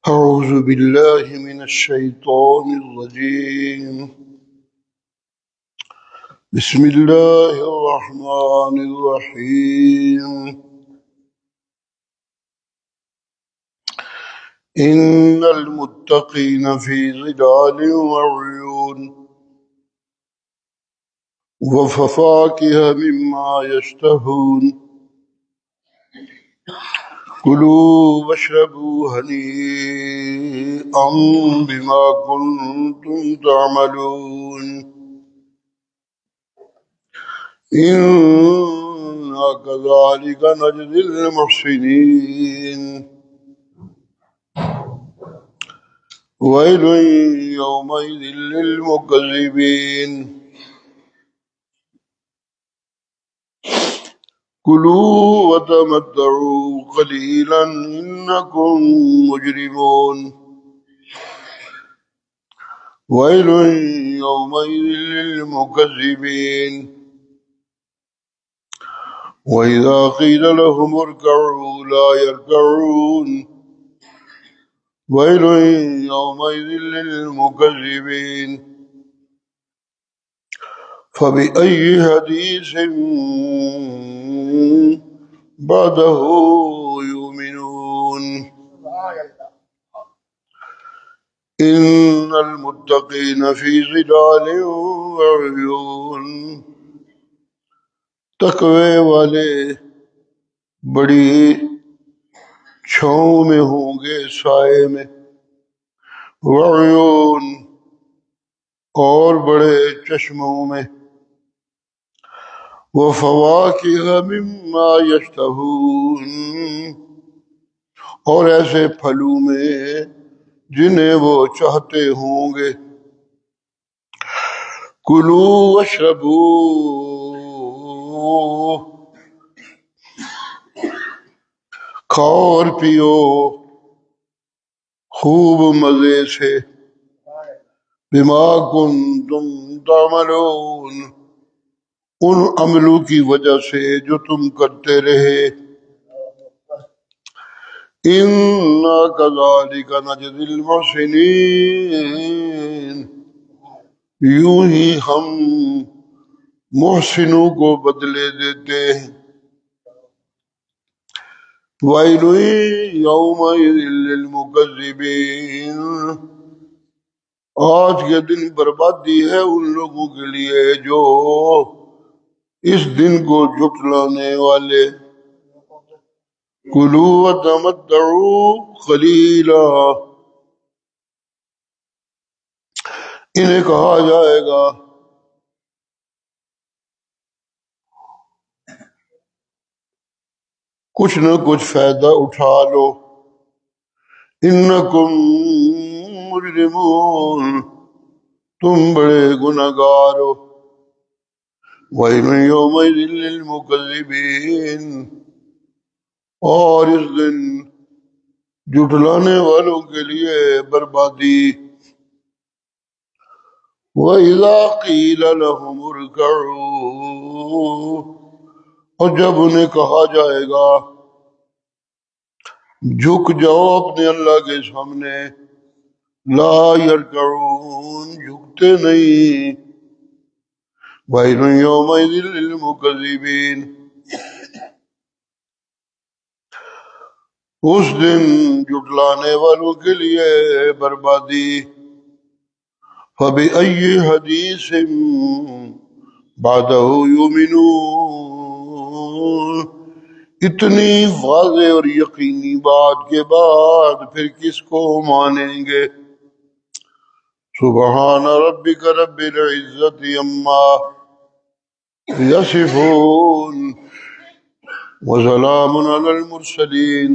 أعوذ بالله من الشيطان الرجيم. بسم الله الرحمن الرحيم. إن المتقين في ظلال وعيون وفواكه مما يشتهون كلوا واشربوا هنيئا بما كنتم تعملون إنا كذلك نجزي المحسنين ويل يومئذ للمكذبين كلوا وتمتعوا قليلا إنكم مجرمون ويل يومئذ للمكذبين وإذا قيل لهم اركعوا لا يركعون ويل يومئذ للمكذبين فبأي حديث بعده يؤمنون إن المتقين في ظلال وعيون تقوی والے بڑی چھاؤں میں ہوں گے، سائے میں، وعیون اور بڑے چشموں میں، وفواکہ مما یشتہون اور ایسے پھلوں میں جنہیں وہ چاہتے ہوں گے، کلو واشربو کھاؤ اور پیو خوب مزے سے، بما کنتم تعملون ان عملوں کی وجہ سے جو تم کرتے رہے، اِنَّا كَذَلِكَ نَجْزِي الْمُحْسِنِينَ یوں ہی ہم محسنوں کو بدلے دیتے ہیں، وَيْلٌ يَوْمَئِذٍ لِّلْمُكَذِّبِينَ آج کے دن بربادی ہے ان لوگوں کے لیے جو اس دن کو جھٹلانے والے، کُلُوا وَتَمَتَّعُوا قَلِيلًا انہیں کہا جائے گا کچھ نہ کچھ فائدہ اٹھا لو، انکم مجرمون تم بڑے گنہگار ہو، ویل یومئذ للمکذبین اور اس دن جھٹلانے والوں کے لیے بربادی، وَإِذَا قِيلَ لَهُمُ ارْكَعُوا اور جب انہیں کہا جائے گا جھک جاؤ اپنے اللہ کے سامنے، لا یرکعون جھکتے نہیں، وَيْلٌ يَوْمَئِذٍ لِّلْمُكَذِّبِينَ اس دن جھٹلانے والوں کے لیے بربادی، فَبِأَيِّ حَدِيثٍ بَعْدَهُ يُؤْمِنُونَ اتنی واضح اور یقینی بات کے بعد پھر کس کو مانیں گے، سبحان ربک رب العزت عما یصفون وسلام علی المرسلین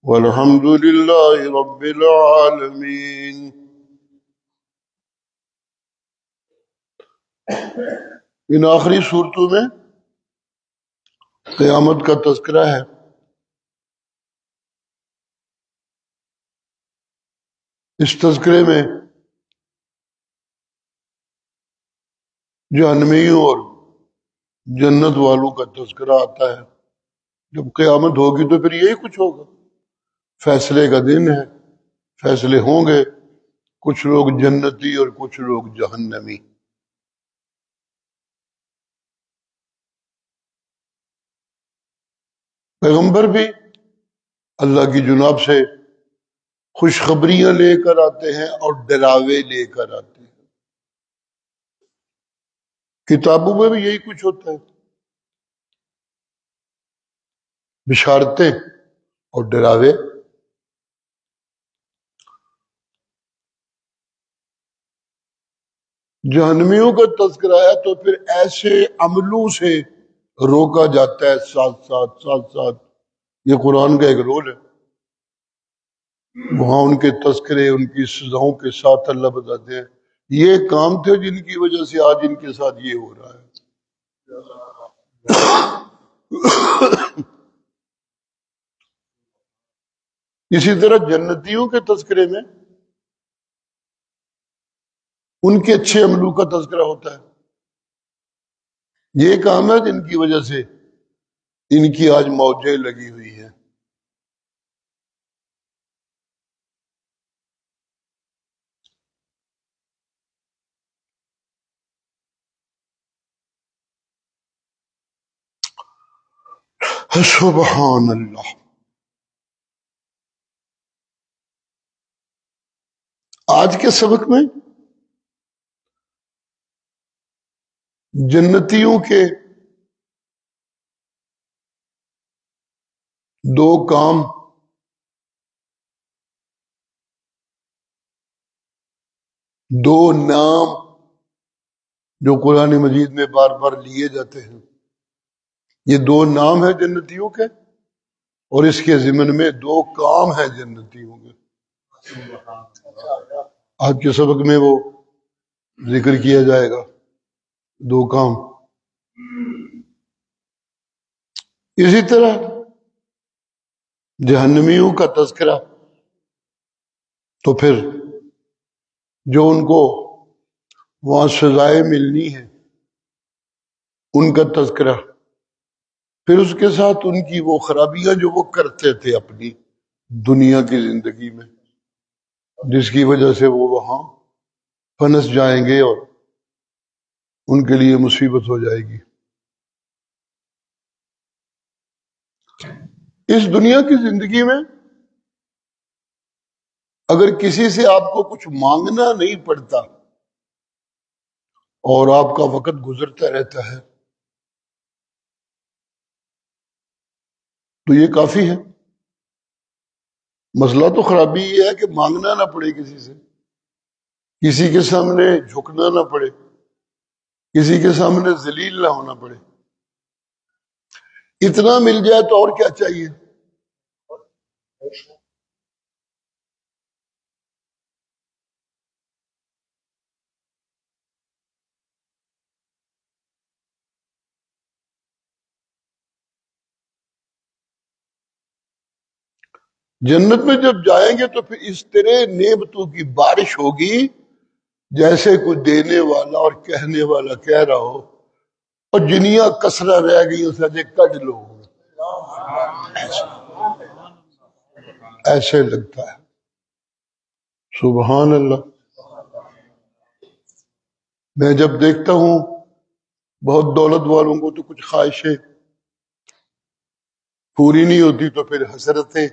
والحمد للہ رب العالمین۔ ان آخری صورتوں میں قیامت کا تذکرہ ہے، اس تذکرے میں جہنمیوں اور جنت والوں کا تذکرہ آتا ہے۔ جب قیامت ہوگی تو پھر یہی کچھ ہوگا، فیصلے کا دن ہے، فیصلے ہوں گے، کچھ لوگ جنتی اور کچھ لوگ جہنمی۔ پیغمبر بھی اللہ کی جناب سے خوشخبریاں لے کر آتے ہیں اور ڈراوے لے کر آتے ہیں۔ کتابوں میں بھی یہی کچھ ہوتا ہے، بشارتیں اور ڈراوے۔ جہنمیوں کا تذکرہ ہے تو پھر ایسے عملوں سے روکا جاتا ہے ساتھ ساتھ۔ یہ قرآن کا ایک رول ہے۔ وہاں ان کے تذکرے، ان کی سزاؤں کے ساتھ اللہ بتاتے ہیں یہ کام تھے جن کی وجہ سے آج ان کے ساتھ یہ ہو رہا ہے۔ اسی طرح جنتیوں کے تذکرے میں ان کے اچھے عملوں کا تذکرہ ہوتا ہے۔ یہ کام ہے جن کی وجہ سے ان کی آج موجیں لگی ہوئی ہیں۔ سبحان اللہ۔ آج کے سبق میں جنتیوں کے دو کام، دو نام جو قرآن مجید میں بار بار لیے جاتے ہیں، یہ دو نام ہیں جنتیوں کے، اور اس کے ضمن میں دو کام ہیں جنتیوں کے۔ آج کے سبق میں وہ ذکر کیا جائے گا، دو کام۔ اسی طرح جہنمیوں کا تذکرہ تو پھر جو ان کو وہاں سزائیں ملنی ہیں ان کا تذکرہ، پھر اس کے ساتھ ان کی وہ خرابیاں جو وہ کرتے تھے اپنی دنیا کی زندگی میں، جس کی وجہ سے وہ وہاں پھنس جائیں گے اور ان کے لیے مصیبت ہو جائے گی۔ اس دنیا کی زندگی میں اگر کسی سے آپ کو کچھ مانگنا نہیں پڑتا اور آپ کا وقت گزرتا رہتا ہے تو یہ کافی ہے۔ مسئلہ تو خرابی یہ ہے کہ مانگنا نہ پڑے کسی سے، کسی کے سامنے جھکنا نہ پڑے، کسی کے سامنے ذلیل نہ ہونا پڑے۔ اتنا مل جائے تو اور کیا چاہیے۔ جنت میں جب جائیں گے تو پھر اس طرح نعمتوں کی بارش ہوگی جیسے کوئی دینے والا اور کہنے والا کہہ رہا ہو اور جنیاں کسرہ رہ گئی اسے کٹ لو، ایسے لگتا ہے۔ سبحان اللہ۔ میں جب دیکھتا ہوں بہت دولت والوں کو تو کچھ خواہشیں پوری نہیں ہوتی تو پھر حسرتیں،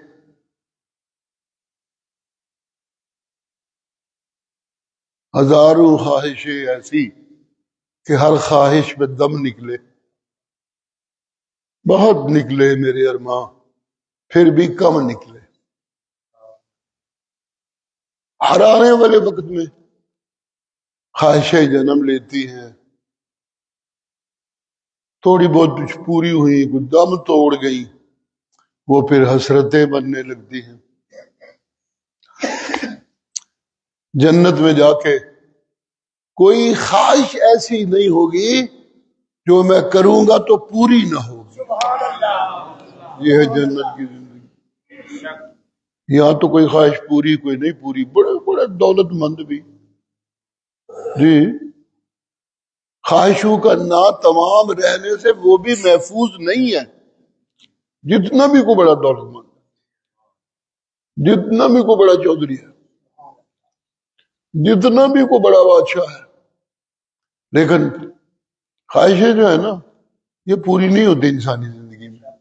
ہزاروں خواہشیں ایسی کہ ہر خواہش میں دم نکلے، بہت نکلے میرے ارماں پھر بھی کم نکلے۔ ہر آنے والے وقت میں خواہشیں جنم لیتی ہیں، تھوڑی بہت کچھ پوری ہوئی، کچھ دم توڑ گئی، وہ پھر حسرتیں بننے لگتی ہیں۔ جنت میں جا کے کوئی خواہش ایسی نہیں ہوگی جو میں کروں گا تو پوری نہ ہوگی۔ یہ ہے جنت کی زندگی۔ یہاں تو کوئی خواہش پوری کوئی نہیں پوری، بڑے بڑے دولت مند بھی جی خواہشوں کا نا تمام رہنے سے وہ بھی محفوظ نہیں ہے، جتنا بھی کوئی بڑا دولت مند، جتنا بھی کوئی بڑا چودھری ہے۔ جتنا بھی کوئی بڑا بادشاہ ہے، لیکن خواہشیں جو ہے نا یہ پوری نہیں ہوتی انسانی زندگی میں۔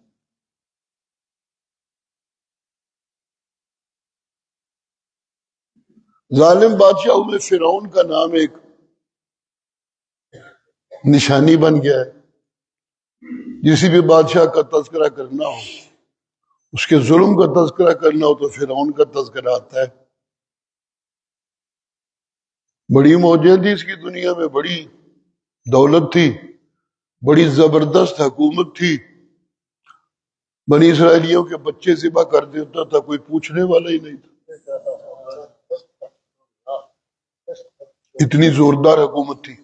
ظالم بادشاہوں میں فرعون کا نام ایک نشانی بن گیا ہے۔ کسی بھی بادشاہ کا تذکرہ کرنا ہو، اس کے ظلم کا تذکرہ کرنا ہو تو فرعون کا تذکرہ آتا ہے۔ بڑی موجیں تھی اس کی دنیا میں، بڑی دولت تھی، بڑی زبردست حکومت تھی، بنی اسرائیلیوں کے بچے ذبح کر دیتا تھا، کوئی پوچھنے والا ہی نہیں تھا، اتنی زوردار حکومت تھی،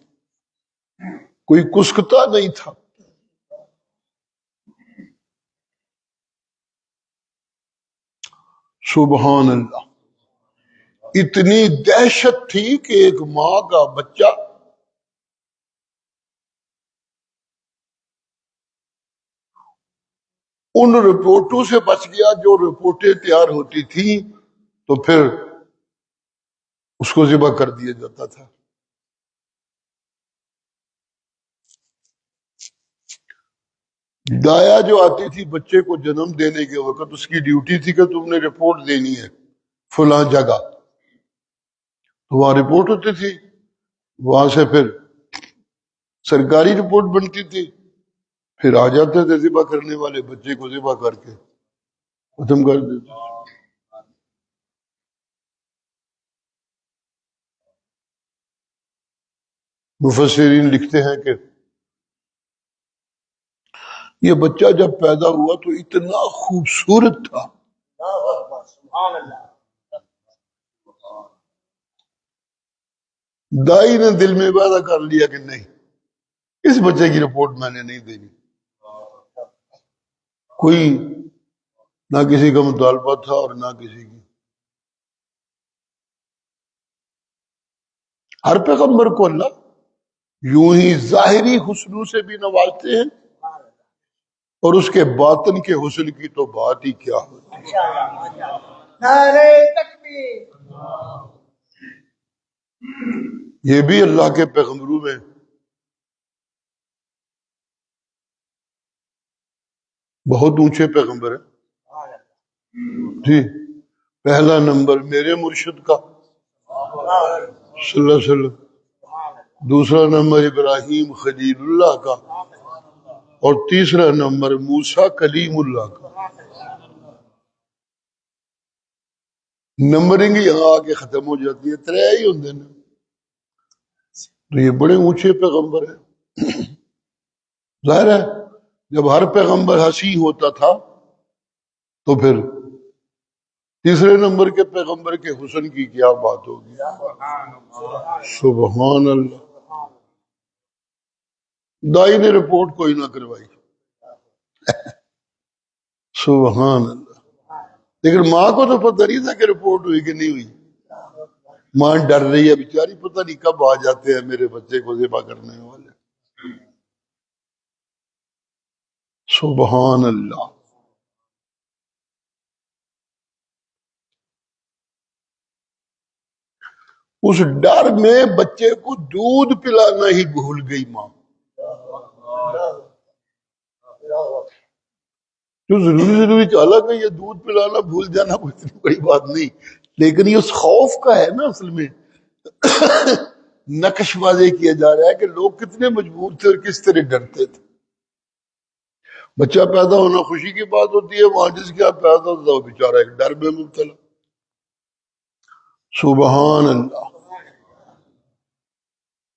کوئی کسکتا نہیں تھا۔ سبحان اللہ، اتنی دہشت تھی کہ ایک ماں کا بچہ ان رپورٹوں سے بچ گیا جو رپورٹیں تیار ہوتی تھیں تو پھر اس کو ذبح کر دیا جاتا تھا۔ دایا جو آتی تھی بچے کو جنم دینے کے وقت، اس کی ڈیوٹی تھی کہ تم نے رپورٹ دینی ہے فلاں جگہ، تو وہاں رپورٹ ہوتی تھی، وہاں سے پھر سرکاری رپورٹ بنتی تھی، پھر آ جاتے تھے ذبح کرنے والے، بچے کو ذبح کر کے ختم کر دیتے۔ مفسرین لکھتے ہیں کہ یہ بچہ جب پیدا ہوا تو اتنا خوبصورت تھا، دائی نے دل میں وعدہ کر لیا کہ نہیں، اس بچے کی رپورٹ میں نے نہیں دینی۔ کوئی نہ کسی کا مطالبہ تھا اور نہ کسی کی۔ ہر پیغمبر کو اللہ یوں ہی ظاہری حسنوں سے بھی نوازتے ہیں، اور اس کے باطن کے حسن کی تو بات ہی کیا ہوتی ہے۔ نعرہ تکبیر! یہ بھی اللہ کے پیغمبروں میں بہت اونچے پیغمبر ہیں جی۔ پہلا نمبر میرے مرشد کا صلی اللہ علیہ وسلم، دوسرا نمبر ابراہیم خلیل اللہ کا، اور تیسرا نمبر موسیٰ کلیم اللہ کا۔ نمبرنگ یہاں آ کے ختم ہو جاتی ہے، ترے ہی ہوندے نے، تو یہ بڑے اونچے پیغمبر ہیں۔ ظاہر ہے جب ہر پیغمبر ہنسی ہوتا تھا تو پھر تیسرے نمبر کے پیغمبر کے حسن کی کیا بات ہوگی۔ سبحان اللہ، دائی نے رپورٹ کوئی نہ کروائی، سبحان اللہ، لیکن ماں کو تو پتہ نہیں تھا کہ رپورٹ ہوئی کہ نہیں ہوئی۔ ماں ڈر رہی ہے بیچاری، پتہ نہیں کب آ جاتے ہیں میرے بچے کو ذبح کرنے والے۔ سبحان اللہ۔ اس ڈر میں بچے کو دودھ پلانا ہی بھول گئی ماں، جو ضروری حالانکہ یہ دودھ پلانا بھول جانا کوئی اتنی بڑی بات نہیں، لیکن یہ اس خوف کا ہے نا، اصل میں نقش واضح کیا جا رہا ہے کہ لوگ کتنے مجبور تھے اور کس طرح ڈرتے تھے۔ بچہ پیدا ہونا خوشی کی بات ہوتی ہے، وہاں جس کے پیدا ہوتا ہے وہ بیچارہ ایک ڈر میں مبتلا۔ سبحان اللہ۔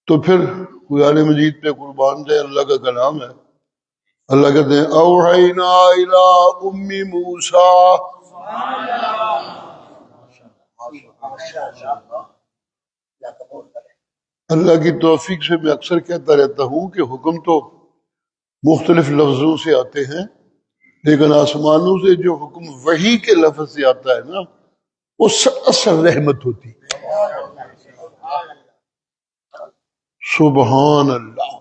تو پھر قرآن مجید پہ قربان جائے، اللہ کا کلام ہے، اللہ کہتے ہیں اوحینا الی ام موسیٰ، اللہ کی توفیق سے میں اکثر کہتا رہتا ہوں کہ حکم تو مختلف لفظوں سے آتے ہیں، لیکن آسمانوں سے جو حکم وحی کے لفظ سے آتا ہے نا، وہ اصل رحمت ہوتی ہے۔ سبحان اللہ۔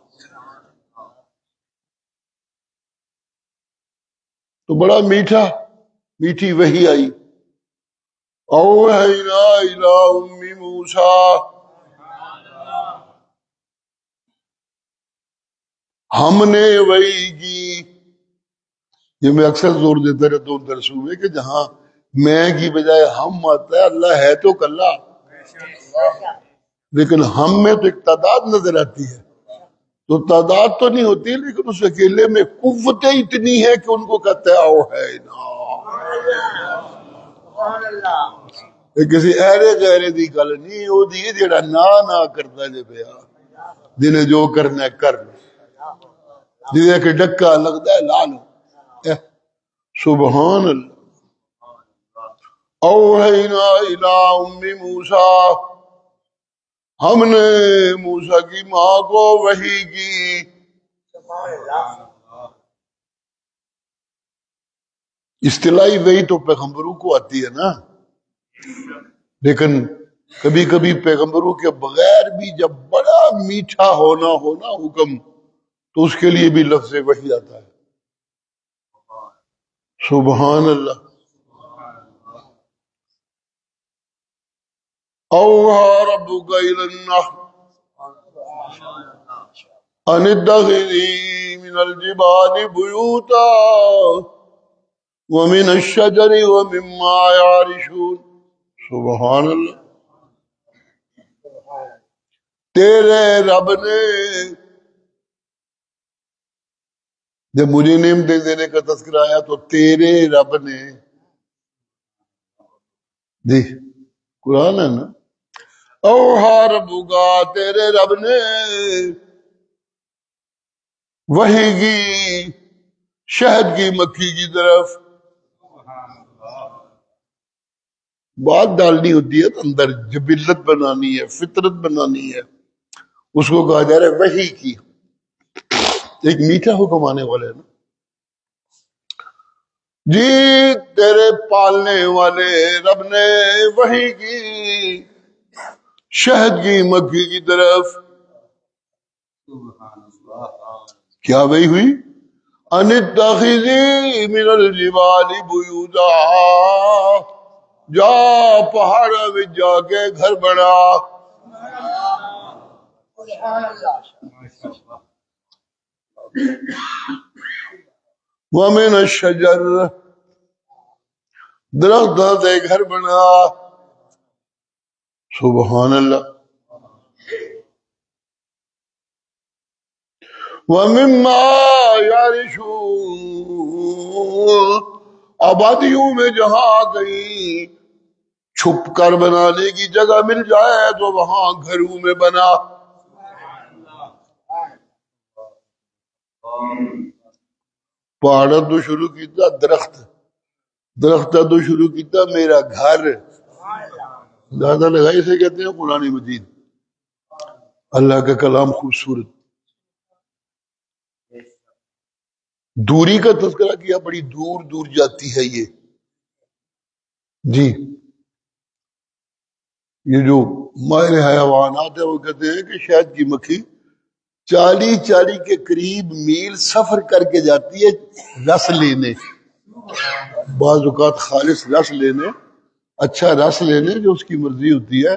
تو بڑا میٹھی وحی آئی، اوحینا الی ام موسیٰ، ہم نے وحی کی. یہ میں اکثر زور دیتا رہتا ہوں درسوں میں کہ جہاں میں کی بجائے ہم آتا ہے، اللہ ہے تو کلّا، لیکن ہم میں تو ایک تعداد نظر آتی ہے. تو تعداد تو نہیں ہوتی، لیکن اس اکیلے میں قوتیں اتنی ہے کہ ان کو کہتا ہے او ہے نا. کسی ایرے غیرے دی گل نہیں، وہ دی جڑا نہ کرتا جے پیا، جنہیں جو کرنا ہے کر، جنہیں کہ ڈکا لگتا ہے لا لو. سبحان اللہ. اوحینا الی ام موسیٰ، ہم نے موسیٰ کی ماں کو وحی کی. اصطلاحی وحی تو پیغمبروں کو آتی ہے نا، لیکن کبھی کبھی پیغمبروں کے بغیر بھی جب بڑا میٹھا ہونا حکم، تو اس کے لیے بھی لفظ وحی آتا ہے. سبحان اللہ. اوحى ربك إلى النحل أن اتخذي من الجبال بيوتا ومن الشجر ومما يعرشون. سبحان اللہ. تیرے رب نے، جب مجھے نعمت دینے کا تذکرہ آیا تو تیرے رب نے، جی قرآن ہے نا. اوحى ربك، تیرے رب نے وحی کی شہد کی مکھی کی طرف. بات ڈالنی ہوتی ہے تو اندر جبلت بنانی ہے، فطرت بنانی ہے، اس کو کہا جا رہا ہے وحی کی. ایک میٹھا حکم آنے والا ہے نا. جی تیرے پالنے والے رب نے وحی کی شہد کی مکھی کی طرف. کیا وحی ہوئی؟ ان اتخذی من الجبال بیوتا، جا پہاڑوں میں جا کے گھر بنا. ومن الشجر، درخت سے گھر بنا. سبحان اللہ. ومما یعرشون، آبادیوں میں جہاں کہیں چھپ کر بنانے کی جگہ مل جائے تو وہاں گھروں میں بنا. پہاڑا تو شروع کیتا درخت تو شروع کیتا میرا گھر. زیادہ لگائی سے کہتے ہیں قرآن مجید. اللہ کا کلام خوبصورت. دوری کا تذکرہ کیا، بڑی دور دور جاتی ہے یہ. جی یہ جو ماہر حیوانات ہے وہ کہتے ہیں کہ شہد کی مکھی 40 کے قریب میل سفر کر کے جاتی ہے رس لینے. بعض اوقات خالص رس لینے، اچھا رس لینے، جو اس کی مرضی ہوتی ہے،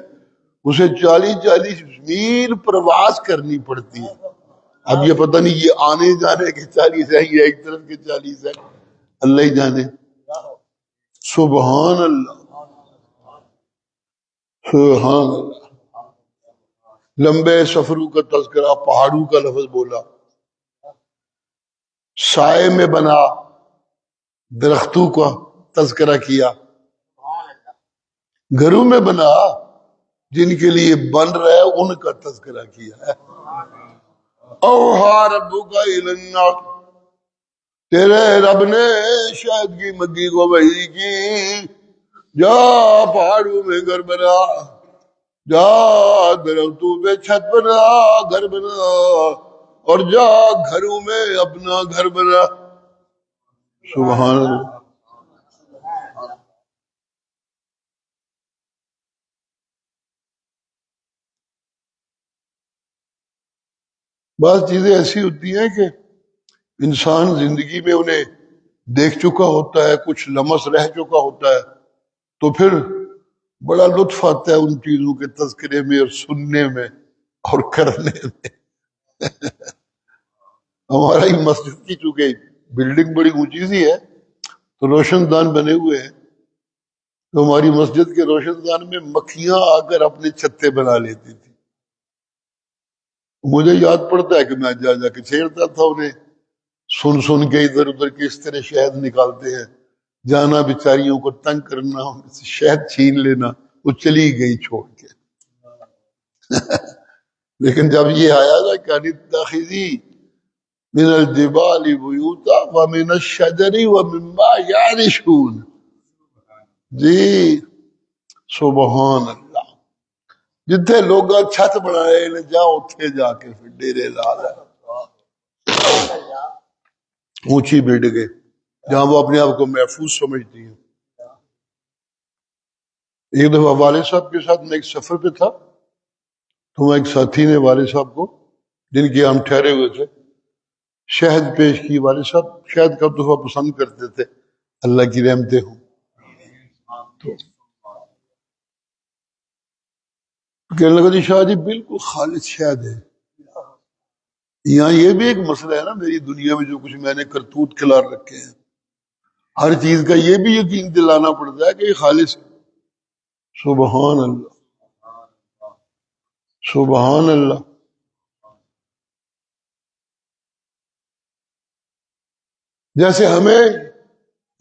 اسے 40 میل پرواز کرنی پڑتی ہے. اب یہ پتہ نہیں یہ آنے جانے کے 40 ہے یا ایک طرف کے 40 ہے، اللہ ہی جانے. سبحان اللہ. سبحان اللہ. لمبے سفروں کا تذکرہ، پہاڑوں کا لفظ بولا، سائے میں بنا درختوں کا تذکرہ کیا، گھروں میں بنا جن کے لیے بن رہا ہے ان کا تذکرہ کیا ہے. اوحى ربك إلى النحل، تیرے رب نے شہد کی مکھی کو وحی کی، جا پہاڑوں میں گھر بنا، جا درختوں پہ چھت بنا، گھر بنا، اور جا گھروں میں اپنا گھر بنا. سبحان اللہ. بعض چیزیں ایسی ہوتی ہیں کہ انسان زندگی میں انہیں دیکھ چکا ہوتا ہے، کچھ لمس رہ چکا ہوتا ہے، تو پھر بڑا لطف آتا ہے ان چیزوں کے تذکرے میں اور سننے میں اور کرنے میں. ہمارا ہی مسجد کی چونکہ بلڈنگ بڑی اونچی سی ہے تو روشن دان بنے ہوئے ہیں، تو ہماری مسجد کے روشن دان میں مکھیاں آ کر اپنے چھتے بنا لیتی تھی. مجھے یاد پڑتا ہے کہ میں جا جا کے چھیڑتا تھا انہیں، سن سن کے ادھر ادھر کے اس طرح شہد نکالتے ہیں، جانا بیچاریوں کو تنگ کرنا، ان سے شہد چھین لینا. وہ چلی گئی چھوڑ کے. لیکن جب یہ آیا نا کہ انتخذی من الجبال بیوتا ومن الشجر ومما یعرشون، جی سبحان اللہ، جتھے لوگ چھت بنائے نے جا اتھے جا کے پھر ڈیرے لا لے، اونچی بلڈنگیں جہاں وہ اپنے آپ کو محفوظ سمجھتی ہیں. ایک دفعہ والد صاحب کے ساتھ میں ایک سفر پہ تھا، تو ایک ساتھی نے والد صاحب کو، جن کے ہم ٹھہرے ہوئے تھے، شہد پیش کی. والد صاحب شہد کا تحفہ پسند کرتے تھے، اللہ کی رحمتیں ہوں. کہنے لگا جی شاہ جی بالکل خالص شہد ہے. یہاں یہ بھی ایک مسئلہ ہے نا، میری دنیا میں جو کچھ میں نے کرتوت کھلا رکھے ہیں، ہر چیز کا یہ بھی یقین دلانا پڑتا ہے کہ یہ خالص ہے. سبحان اللہ، سبحان اللہ. جیسے ہمیں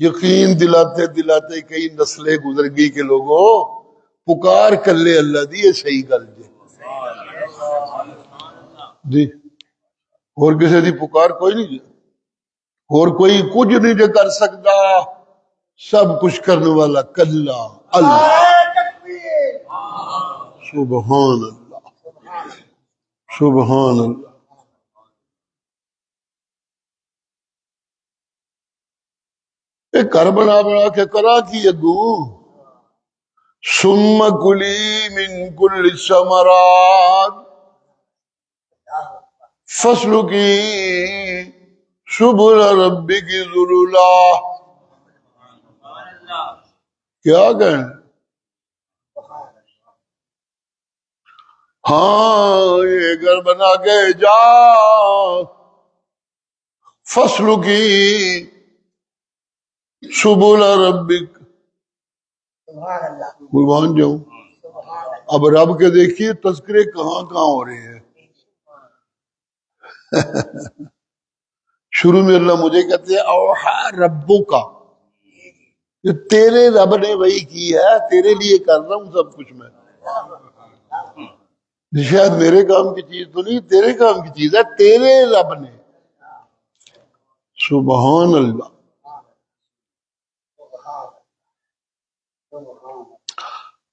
یقین دلاتے دلاتے کئی نسلیں گزر گئی کہ لوگوں پکار کر لے اللہ دی، یہ صحیح گل جی. اور کسی دی پکار کوئی نہیں جی، اور کوئی کچھ نہیں جو کر سکتا، سب کچھ کرنے والا کلا اللہ. نعرہ تکبیر. سبحان اللہ، سبحان اللہ. ایک گھر بنا بنا کے کرا کی اگو، ثم کلی من کل الثمرات فصل کی سبل ربک ذللا. کیا کہیں؟ ہاں یہ گھر بنا کے جا، فصل کی سبل ربک. سبحان اللہ. قربان جاؤں. اب رب کے دیکھیے تذکرے کہاں کہاں ہو رہے ہیں. شروع میں اللہ مجھے کہتے ہیں اوحا ربو کا، جو تیرے رب نے وہی کی ہے، تیرے لیے کر رہا ہوں سب کچھ میں. شاید میرے کام کی چیز تو نہیں، تیرے کام کی چیز ہے، تیرے رب نے. سبحان اللہ.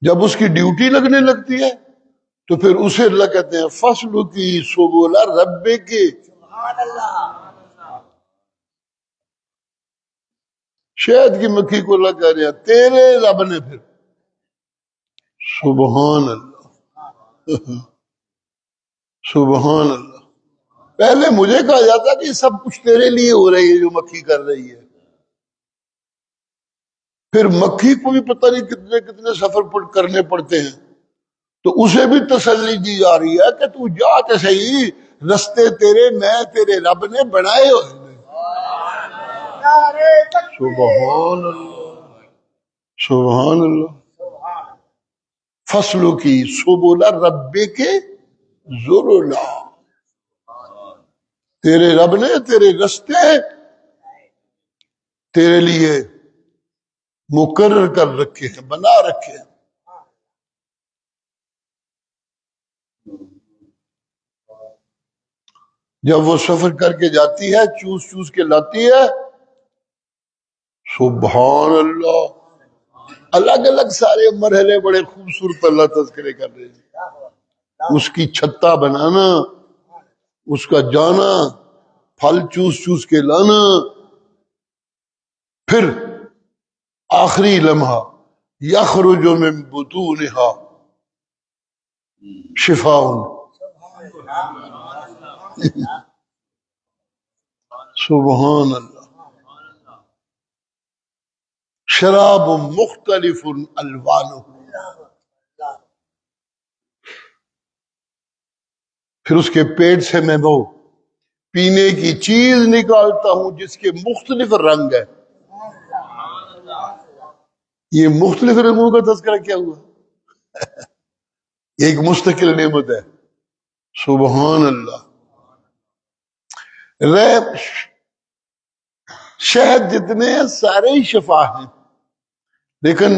جب اس کی ڈیوٹی لگنے لگتی ہے تو پھر اسے اللہ کہتے ہیں فصل کی سبل رب کے. سبحان اللہ. شہد کی مکھی کو اللہ کہہ رہے ہیں تیرے رب نے. پھر سبحان اللہ، سبحان اللہ. پہلے مجھے کہا جاتا کہ یہ سب کچھ تیرے لیے ہو رہی ہے جو مکھی کر رہی ہے. پھر مکھی کو بھی پتہ نہیں کتنے کتنے سفر کرنے پڑتے ہیں، تو اسے بھی تسلی دی جا رہی ہے کہ تو جا تو صحیح، رستے تیرے میں تیرے رب نے بنائے ہوئے ہیں. نعرہ تکبیر. سبحان اللہ، سبحان اللہ. فصلوں کی سبل رب کے ذللا، تیرے رب نے تیرے رستے تیرے لیے مقرر کر رکھے ہیں، بنا رکھے ہیں. جب وہ سفر کر کے جاتی ہے چوس چوس کے لاتی ہے، سبحان اللہ. الگ الگ سارے مرحلے بڑے خوبصورت اللہ تذکرے کر رہے ہیں. اس کی چھتا بنانا، اس کا جانا، پھل چوس چوس کے لانا، پھر آخری لمحہ یخرج من بطونہا شفاء. سبحان اللہ. شراب مختلف الوانہ، پھر اس کے پیٹ سے میں وہ پینے کی چیز نکالتا ہوں جس کے مختلف رنگ ہے. یہ مختلف رنگوں کا تذکرہ کیا ہوا؟ ایک مستقل نعمت ہے. سبحان اللہ. ریب شہد جتنے ہیں سارے ہی شفا ہیں، لیکن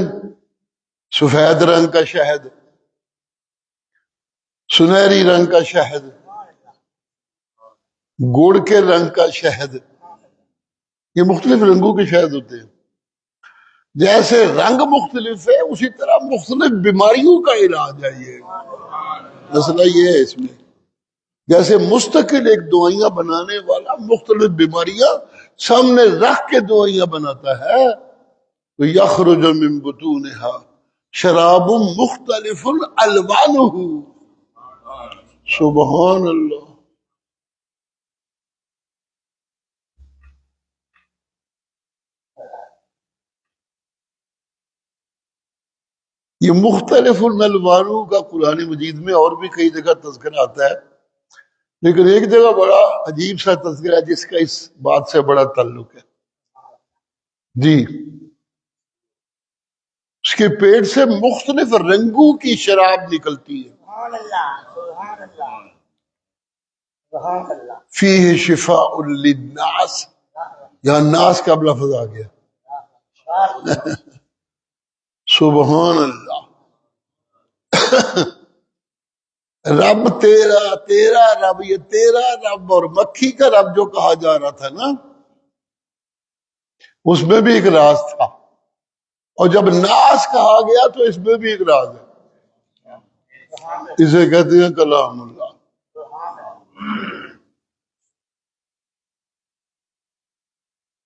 سفید رنگ کا شہد، سنہری رنگ کا شہد، گڑ کے رنگ کا شہد، یہ مختلف رنگوں کے شہد ہوتے ہیں. جیسے رنگ مختلف ہے اسی طرح مختلف بیماریوں کا علاج ہے. یہ مسئلہ یہ ہے اس میں، جیسے مستقل ایک دوائیاں بنانے والا مختلف بیماریاں سامنے رکھ کے دوائیاں بناتا ہے. تو یخرج من بطونها شراب مختلف الوانہ. سبحان اللہ. یہ مختلف الوانوں کا قرآن مجید میں اور بھی کئی جگہ تذکرہ آتا ہے، لیکن ایک جگہ بڑا عجیب سا تذکرہ ہے جس کا اس بات سے بڑا تعلق ہے. جی، اس کے پیٹ سے مختلف رنگوں کی شراب نکلتی ہے. سبحان اللہ، سبحان اللہ، سبحان اللہ. فیہ شفاء للناس، یہاں ناس کا لفظ آ گیا. سبحان اللہ. رب تیرا، تیرا رب، یہ تیرا رب اور مکھی کا رب جو کہا جا رہا تھا نا، اس میں بھی ایک راز تھا، اور جب ناس کہا گیا تو اس میں بھی ایک راز ہے. اسے کہتے ہیں کلام اللہ.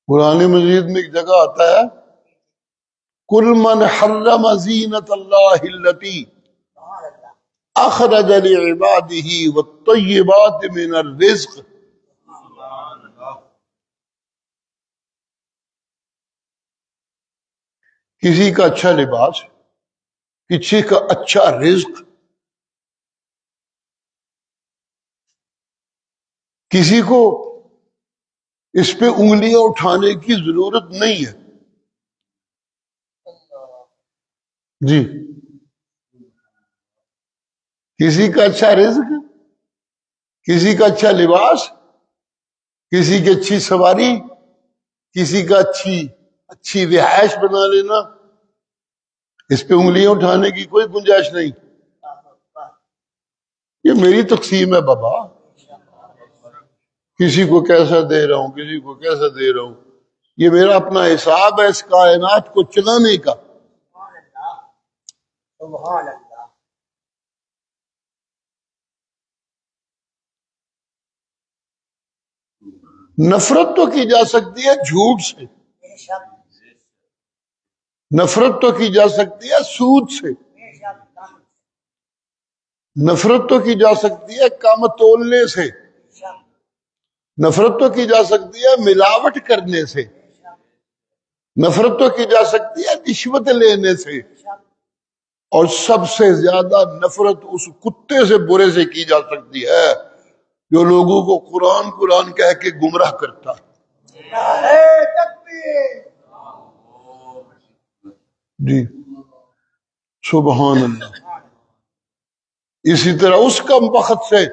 قرآن مجید میں ایک جگہ آتا ہے کل من حرم زینت اللہ التی اخرج لعباده والطیبات من الرزق. کسی کا اچھا لباس، کسی کا اچھا رزق، کسی کو اس پہ انگلیاں اٹھانے کی ضرورت نہیں ہے. جی، کسی کا اچھا رزق، کسی کا اچھا لباس، کسی کی اچھی سواری، کسی کا اچھی رہائش بنا لینا، اس پہ انگلیاں اٹھانے کی کوئی گنجائش نہیں. یہ میری تقسیم ہے بابا، کسی کو کیسا دے رہا ہوں، کسی کو کیسا دے رہا ہوں. یہ میرا اپنا حساب ہے اس کائنات کو چلانے کا. سبحان اللہ. نفرت تو کی جا سکتی ہے جھوٹ سے، بے شک، نفرت تو کی جا سکتی ہے سود سے، بے شک، نفرت تو کی جا سکتی ہے کم تولنے سے، بے شک، نفرت تو کی جا سکتی ہے ملاوٹ کرنے سے، نفرت تو کی جا سکتی ہے رشوت لینے سے، اور سب سے زیادہ نفرت اس کتے سے برے سے کی جا سکتی ہے جو لوگوں کو قرآن قرآن کہہ کے گمراہ کرتا ہے. نعرہ تکبیر. جی سبحان اللہ. اسی طرح اس کم بخت سے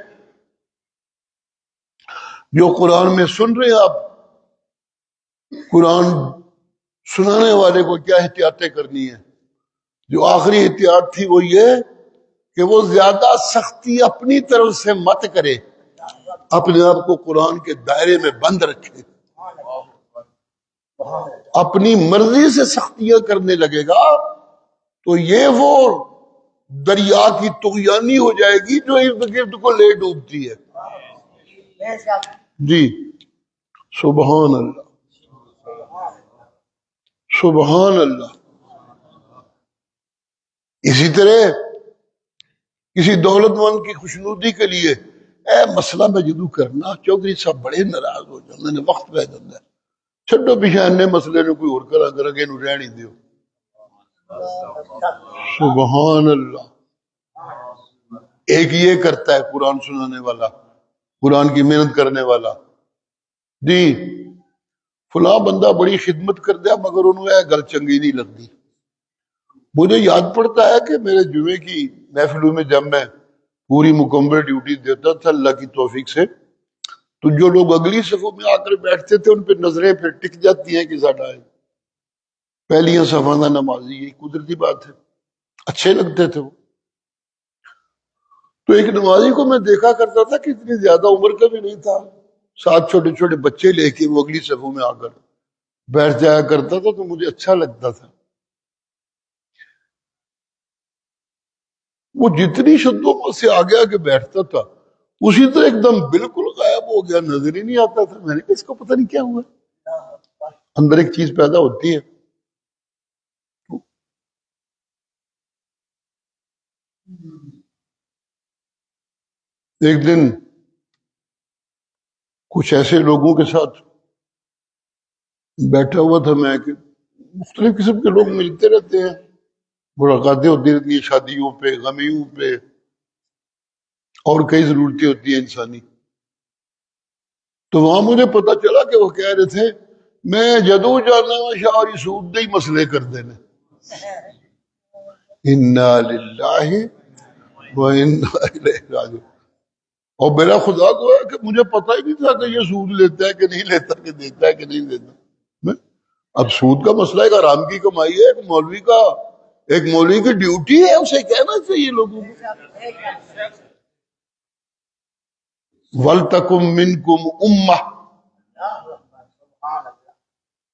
جو قرآن میں سن رہے ہیں آپ، قرآن سنانے والے کو کیا احتیاطیں کرنی ہے. جو آخری احتیاط تھی وہ یہ کہ وہ زیادہ سختی اپنی طرف سے مت کرے، اپنے آپ کو قرآن کے دائرے میں بند رکھے. اپنی مرضی سے سختیاں کرنے لگے گا تو یہ وہ دریا کی طغیانی ہو جائے گی جو ارد گرد کو لے ڈوبتی ہے. بے شک، جی سبحان اللہ، سبحان اللہ. اسی طرح کسی دولت مند کی خوشنودی کے لیے اے مسئلہ میں جدو کرنا چودھری صاحب بڑے ناراض ہو جاندے نے، وقت پہ جاندے چھڈو پیچھے انے مسئلے نو کوئی اور کرا کر کے نو رہن ہی دیو. سبحان اللہ. ایک یہ کرتا ہے قرآن سنانے والا، قرآن کی محنت کرنے والا، جی فلاں بندہ بڑی خدمت کر دیا مگر انہوں نے گل چنگی نہیں لگتی. مجھے یاد پڑتا ہے کہ میرے جمعے کی محفلوں میں جب میں پوری مکمل ڈیوٹی دیتا تھا اللہ کی توفیق سے، تو جو لوگ اگلی صفوں میں آ کر بیٹھتے تھے ان پہ نظریں پھر ٹک جاتی ہیں کہ ساڈا ہے پہلیاں صفوں کا نمازی، یہ قدرتی بات ہے، اچھے لگتے تھے وہ. تو ایک نمازی کو میں دیکھا کرتا تھا کہ اتنی زیادہ عمر کا بھی نہیں تھا، ساتھ چھوٹے چھوٹے بچے لے کے وہ اگلی صفوں میں آ کر بیٹھ جایا کرتا تھا، تو مجھے اچھا لگتا تھا. وہ جتنی شدت سے آگے آگے بیٹھتا تھا اسی طرح ایک دم بالکل غائب ہو گیا، نظر ہی نہیں آتا تھا. میں نے کہا اس کو پتہ نہیں کیا ہوا، اندر ایک چیز پیدا ہوتی ہے. ایک دن کچھ ایسے لوگوں کے ساتھ بیٹھا ہوا تھا میں کہ مختلف قسم کے لوگ ملتے رہتے ہیں، ملاقاتیں ہوتی رہتی ہیں شادیوں پہ، غمیوں پہ، اور کئی ضرورتیں ہوتی ہیں انسانی. تو وہاں مجھے پتا چلا کہ وہ کہہ رہے تھے میں جدو جانا شاہ سود ہی مسئلے کر دینے. انا للہ و انا الیہ راجعون. اور میرا خدا کو ہے کہ مجھے پتہ ہی نہیں تھا کہ یہ سود لیتا ہے کہ نہیں لیتا، کہ دیتا ہے کہ نہیں دیتا. اب سود کا مسئلہ ایک حرام کی کمائی ہے، ایک مولوی کی ڈیوٹی ہے اسے کہنا چاہیے لوگوں کو. وَلْتَكُمْ مِنْكُمْ أُمَّةٌ،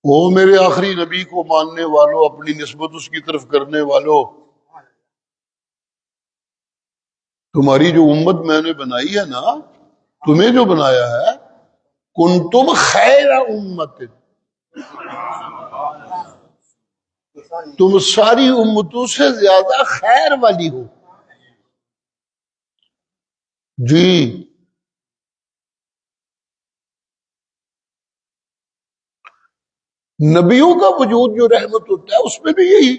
وہ میرے آخری نبی کو ماننے والوں، اپنی نسبت اس کی طرف کرنے والوں، تمہاری جو امت میں نے بنائی ہے نا، تمہیں جو بنایا ہے، کنتم خیر امت، تم ساری امتوں سے زیادہ خیر والی ہو. جی نبیوں کا وجود جو رحمت ہوتا ہے اس میں بھی یہی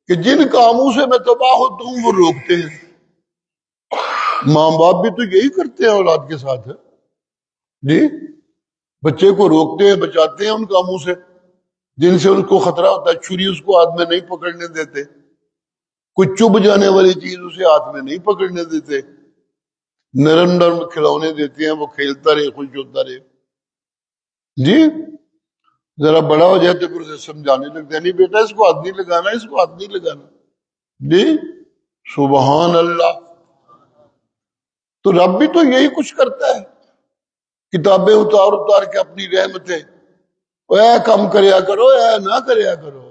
کہ جن کاموں سے میں تباہ ہوتا ہوں وہ روکتے ہیں. ماں باپ بھی تو یہی کرتے ہیں اولاد کے ساتھ ہے جی، بچے کو روکتے ہیں، بچاتے ہیں ان کاموں سے جن سے ان کو خطرہ ہوتا ہے. چھری اس کو ہاتھ میں نہیں پکڑنے دیتے، کوئی چبھ جانے والی چیز اسے ہاتھ میں نہیں پکڑنے دیتے، نرم نرم کھلونے دیتے ہیں، وہ کھیلتا رہے، خوش ہوتا رہے. جی ذرا بڑا ہو جائے تو پھر اسے سمجھانے لگتے ہیں نہیں بیٹا اس کو ہاتھ نہیں لگانا، اس کو ہاتھ نہیں لگانا. جی سبحان اللہ. تو رب بھی تو یہی کچھ کرتا ہے، کتابیں اتار اتار کے اپنی رحمتیں، اے کم کریا کرو، اے نہ کریا کرو.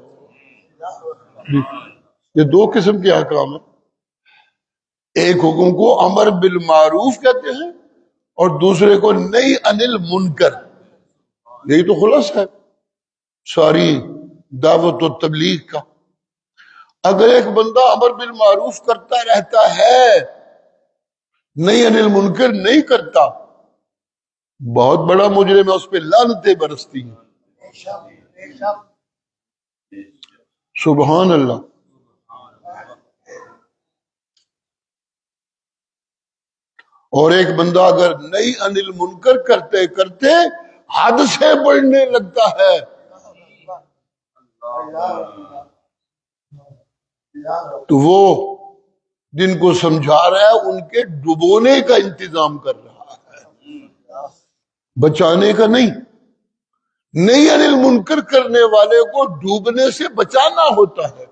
یہ دو قسم کے احکام ہیں، ایک حکم کو امر بالمعروف کہتے ہیں اور دوسرے کو نہی عن المنکر. یہی تو خلاصہ ہے ساری دعوت و تبلیغ کا. اگر ایک بندہ امر بالمعروف کرتا رہتا ہے، نہی عن المنکر نہیں کرتا، بہت بڑا مجرم ہے، اس پہ لعنتیں برستی ہیں. سبحان اللہ. اور ایک بندہ اگر نہی عن المنکر کرتے کرتے حد سے بڑھنے لگتا ہے، تو وہ جن کو سمجھا رہا ہے ان کے ڈبونے کا انتظام کر رہا ہے، بچانے کا نہیں. نہی عن المنکر کرنے والے کو ڈوبنے سے بچانا ہوتا ہے،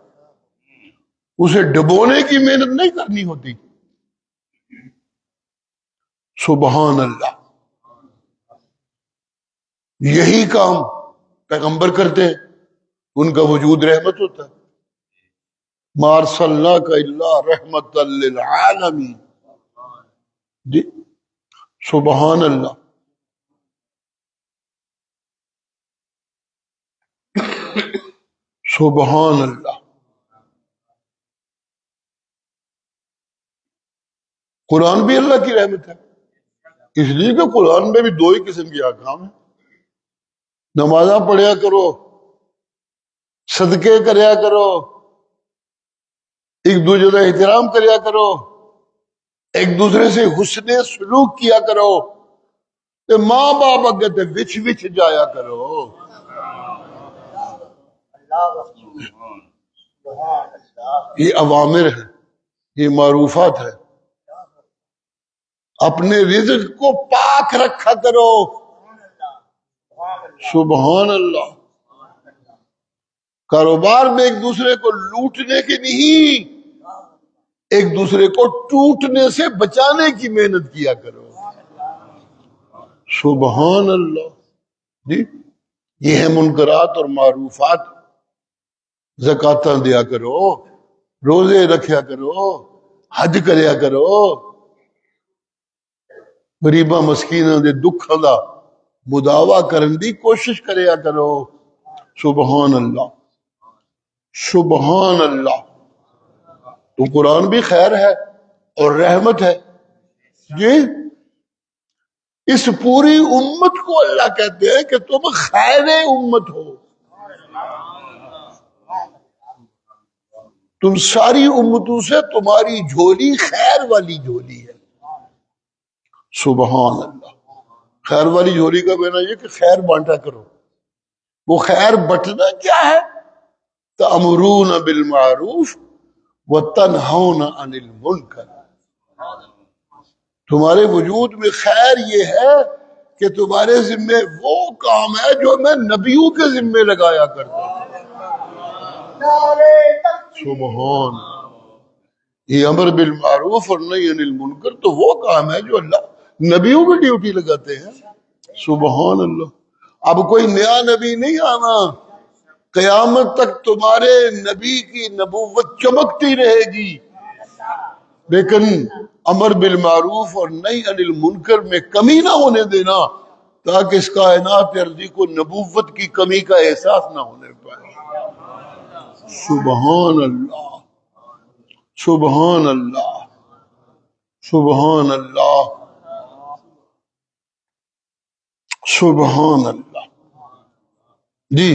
اسے ڈبونے کی محنت نہیں کرنی ہوتی. سبحان اللہ. یہی کام پیغمبر کرتے ہیں، ان کا وجود رحمت ہوتا ہے. ما ارسلناک الا رحمت للعالمین. جی سبحان اللہ. سبحان اللہ. قرآن بھی اللہ کی رحمت ہے، اس لیے کہ قرآن میں بھی دو ہی قسم کے احکام ہیں. نمازاں پڑھیا کرو، صدقے کریا کرو، ایک دوسرے کا احترام کریا کرو، ایک دوسرے سے حسن سلوک کیا کرو، تے ماں باپ اگے تے وچ وچ جایا کرو۔ یہ اوامر ہے، یہ معروفات ہے۔ اپنے رزق کو پاک رکھا کرو۔ سبحان اللہ۔ کاروبار میں ایک دوسرے کو لوٹنے کی نہیں، ایک دوسرے کو ٹوٹنے سے بچانے کی محنت کیا کرو۔ سبحان اللہ۔ جی یہ ہے منکرات اور معروفات۔ زکاتاں دیا کرو، روزے رکھیا کرو، حج کریا کرو، غریباں مسکیناں دے دکھاں دا مداوا کرن دی کوشش کریا کرو۔ سبحان اللہ، سبحان اللہ۔ تو قرآن بھی خیر ہے اور رحمت ہے۔ جی اس پوری امت کو اللہ کہتے ہیں کہ تم خیر امت ہو۔ تم ساری امتوں سے تمہاری جھولی خیر والی جھولی ہے۔ سبحان اللہ۔ خیر والی جھولی کا معنی یہ کہ خیر بانٹا کرو۔ وہ خیر بٹنا کیا ہے؟ تأمرون بالمعروف وتنہون عن المنکر۔ تمہارے وجود میں خیر یہ ہے کہ تمہارے ذمے وہ کام ہے جو میں نبیوں کے ذمے لگایا کرتا ہوں۔ سبحان۔ یہ امر بالمعروف اور نہی عن المنکر تو وہ کام ہے جو اللہ نبیوں کی ڈیوٹی لگاتے ہیں۔ سبحان اللہ۔ اب کوئی نیا نبی نہیں آنا، قیامت تک تمہارے نبی کی نبوت چمکتی رہے گی، لیکن امر بالمعروف اور نہی عن المنکر میں کمی نہ ہونے دینا، تاکہ اس کائنات عرضی کو نبوت کی کمی کا احساس نہ ہونے پائے۔ سبحان اللہ، سبحان اللہ، سبحان اللہ، سبحان اللہ۔ جی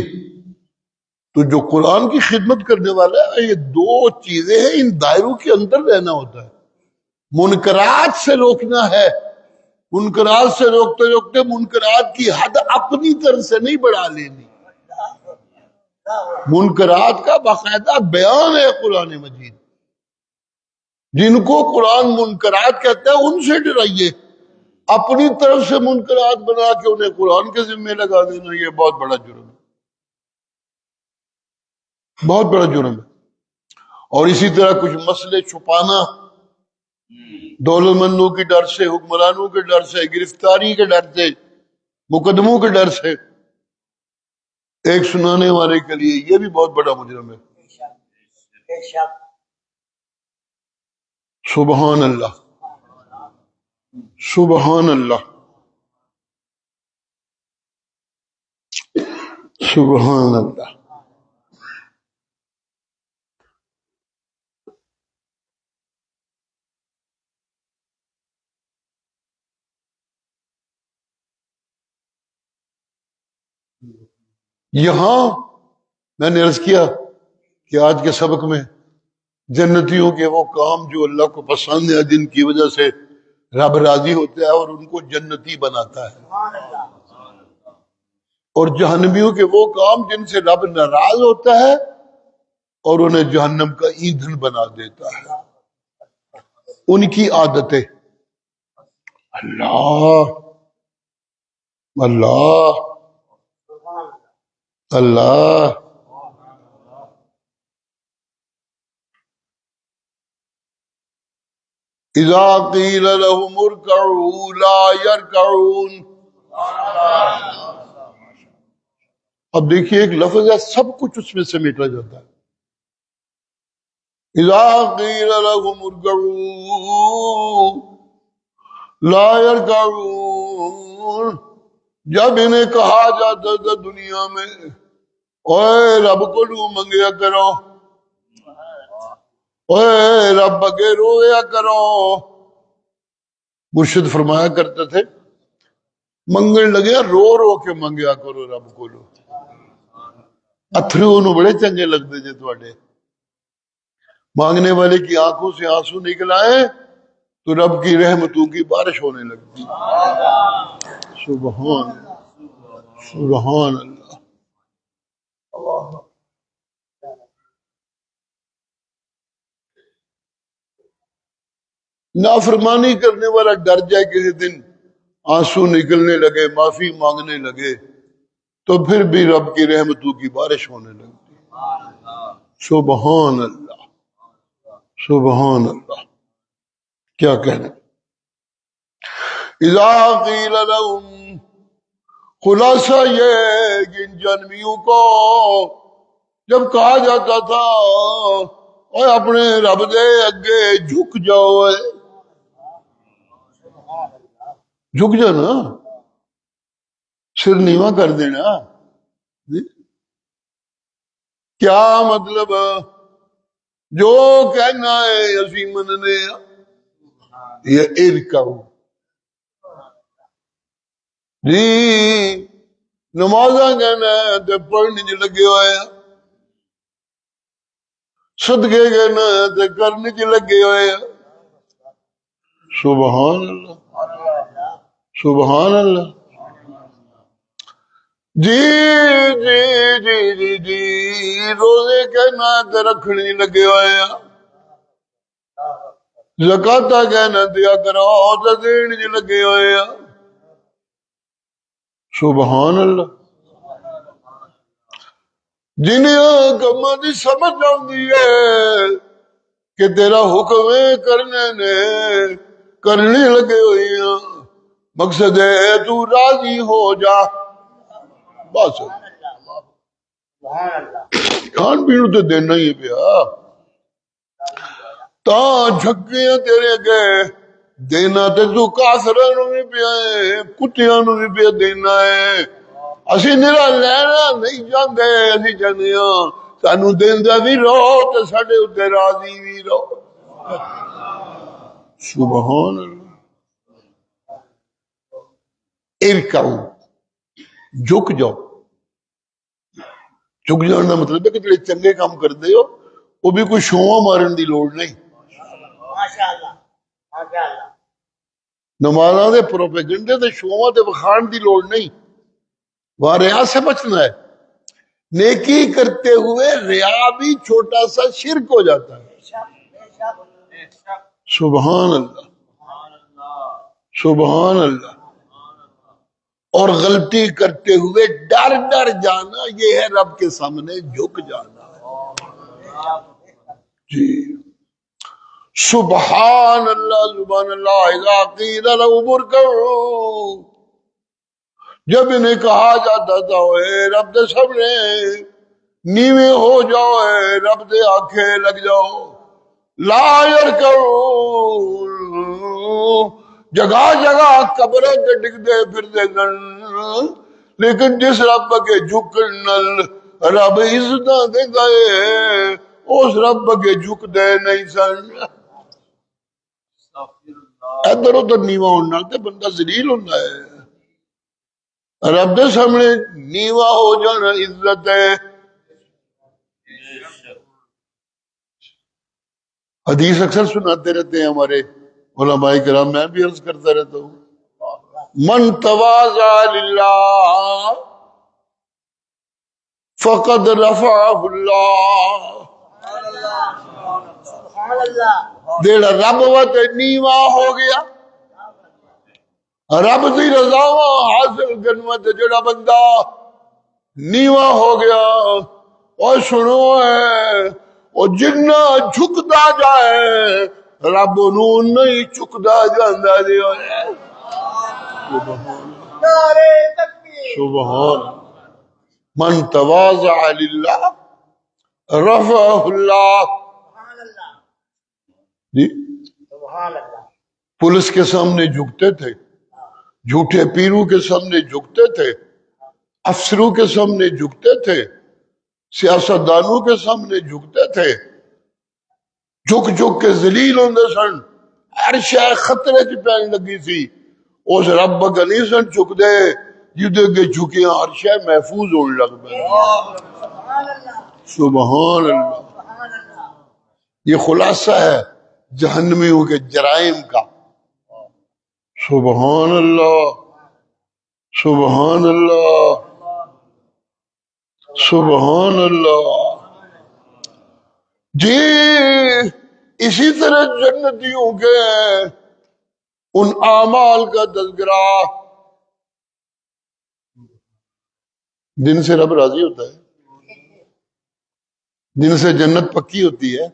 تو جو قرآن کی خدمت کرنے والا ہے، یہ دو چیزیں ہیں، ان دائروں کے اندر رہنا ہوتا ہے۔ منکرات سے روکنا ہے، منکرات سے روکتے روکتے منکرات کی حد اپنی طرف سے نہیں بڑھا لینی۔ منکرات کا باقاعدہ بیان ہے قرآن مجید۔ جن کو قرآن منکرات کہتا ہے ان سے ڈرائیے، اپنی طرف سے منکرات بنا کے انہیں قرآن کے ذمے لگا دینا، یہ بہت بڑا جرم ہے، بہت بڑا جرم ہے۔ اور اسی طرح کچھ مسئلے چھپانا، دولت مندوں کے ڈر سے، حکمرانوں کے ڈر سے، گرفتاری کے ڈر سے، مقدموں کے ڈر سے، ایک سنانے والے کے لیے یہ بھی بہت بڑا مجرم ہے۔ سبحان اللہ، سبحان اللہ، سبحان اللہ۔ یہاں میں نے عرض کیا کہ آج کے سبق میں جنتیوں کے وہ کام جو اللہ کو پسند ہے، جن کی وجہ سے رب راضی ہوتا ہے اور ان کو جنتی بناتا ہے، اور جہنمیوں کے وہ کام جن سے رب ناراض ہوتا ہے اور انہیں جہنم کا ایندھن بنا دیتا ہے۔ ان کی عادتیں اللہ اللہ اللہ۔ اذا قیل لهم ارکعوا لا یرکعون۔ اب دیکھیے ایک لفظ ہے، سب کچھ اس میں سمیٹا جاتا ہے۔ اذا قیل لهم ارکعوا لا یرکعون، جب انہیں کہا جاتا تھا دنیا میں اوے رب کو لو منگیا کرو، اوے رب اگے رویا کرو۔ مرشد فرمایا کرتے تھے منگن لگیا رو رو کے منگیا کرو رب کو لو، اتھرو انہوں بڑے چنگے لگتے جے تواڈے، مانگنے والے کی آنکھوں سے آنسو نکل آئے تو رب کی رحمتوں کی بارش ہونے لگتی. سبحان سبحان اللہ. نافرمانی کرنے والا ڈر جائے کسی دن آنسو نکلنے لگے، معافی مانگنے لگے، تو پھر بھی رب کی رحمتوں کی بارش ہونے لگتی. سبحان اللہ سبحان اللہ. کیا کہنا. اذا قیل لهم، خلاصہ یہ کہ ان جنمیوں کو جب کہا جاتا تھا اور اپنے رب دے اگے جھک جاؤ، جھک جانا، سر نیواں کر دینا. کیا مطلب؟ جو کہنا ہے اسی مننے یہ ارکعو. جی نمازاں کہنا ہے تے پڑھنے چ لگے ہوئے، صدقے کہنا ہے تے کرنے چ لگے ہوئے. سبحان اللہ سبحان اللہ. جی جی جی جی جی روزے کہنا تے رکھنے چ لگے ہوئے، زکاتہ کہنا دیا کرو تے دین چ لگے ہوئے. سبحان اللہ. جنہیں کماں دی سمجھ آتی ہے کہ تیرا حکم کرنے نے کرنے لگے ہوئے ہیں، مقصد ہے تو راضی ہو جا بس. کھان پین تو دینا ہی پیا، تا جھکیاں تیرے گئے دینا تے تو کافراں نوں بھی پیا ہے، کتیاں نوں بھی پیا دینا ہے. اسی میرا لینا نہیں چاہتے، اسی چاہتے ہاں سانو دیندا بھی رہو تے ساڈے اوتے راضی بھی رہو. سبحان اللہ. ارکعو، جھک جاؤ. جھک جانا کا مطلب ہے کہ جڑے چنگے کام کرتے ہو وہ بھی کوئی شواں مارن دی لوڑ نہیں. نمازاں دے پروپیگنڈے تے شواں تے وکھان دی لوڑ نہیں. وہاں ریا سے بچنا ہے. نیکی کرتے ہوئے ریا بھی چھوٹا سا شرک ہو جاتا ہے. سبحان اللہ سبحان اللہ. اور غلطی کرتے ہوئے ڈر ڈر جانا یہ ہے رب کے سامنے جھک جانا. جی سبحان اللہ سبحان اللہ. اذا قیل لهم ارکعوا، جب انہیں کہا جاتا تھا اے رب دے سامنے نیوے ہو جاؤ، اے رب دے آنکھیں لگ جاؤ. لا یرکعون، جگہ جگہ قبریں تے ڈگدے پھردے سن، لیکن جس رب کے جھکن نال رب عزتاں دیندا ہے اس رب کے جھک دے نہیں سن. ادھر ادھر نیواں ہونے نال تے بندہ ذلیل ہوندا ہے. رب دے سامنے نیواں ہو جانا عزت ہے. حدیث اکثر سناتے رہتے ہیں ہمارے علماء کرام، میں بھی عرض کرتا رہتا ہوں، من تواضع للہ فقد رفعہ اللہ. جیڑا رب وٹ نیواں ہو گیا، رب دی رضا حاصل کرنے تے جڑا بندہ نیواں ہو گیا، اور سنو ہے وہ جنہ جھکتا جائے رب انہوں نہیں چکتا جاندہ دیا ہے. سبحان. من تواضع للہ رفعہ اللہ. جی پولیس کے سامنے جھکتے تھے، جھوٹے پیروں کے سامنے جھکتے تھے، افسروں کے سامنے جھکتے تھے، سیاستدانوں کے سامنے جھکتے تھے، جھک جھک کے ذلیل ہوندے سن. ہر شے خطرے چ پین لگی سی، اس رب کا نہیں سن جھکدے جدے کے جھکیاں ہر شے محفوظ ہونے لگ پئی. سبحان اللہ. یہ خلاصہ ہے جہنمیوں کے جرائم کا. سبحان اللہ، سبحان اللہ، سبحان اللہ. جی اسی طرح جنتیوں کے ان اعمال کا تذکرہ جن سے رب راضی ہوتا ہے، جن سے جنت پکی ہوتی ہے.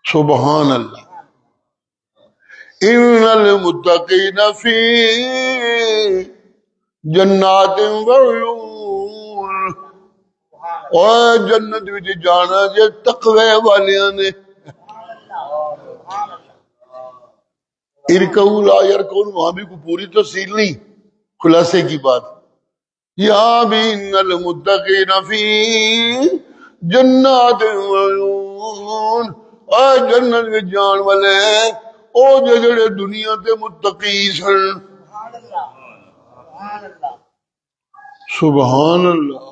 سبحان اللہ. ان المتقین فی جنات وعیون، اور جنت وچ جانا جے تقوی والیاں نے. ارکعوا لا یرکعون، وہاں بھی کوئی پوری تفصیل نہیں، خلاصے کی بات. یہاں بھی ان المتقین فی جنات وعیون، اور جنت میں جان والے او جڑے دنیا تے متقی سن. سبحان اللہ،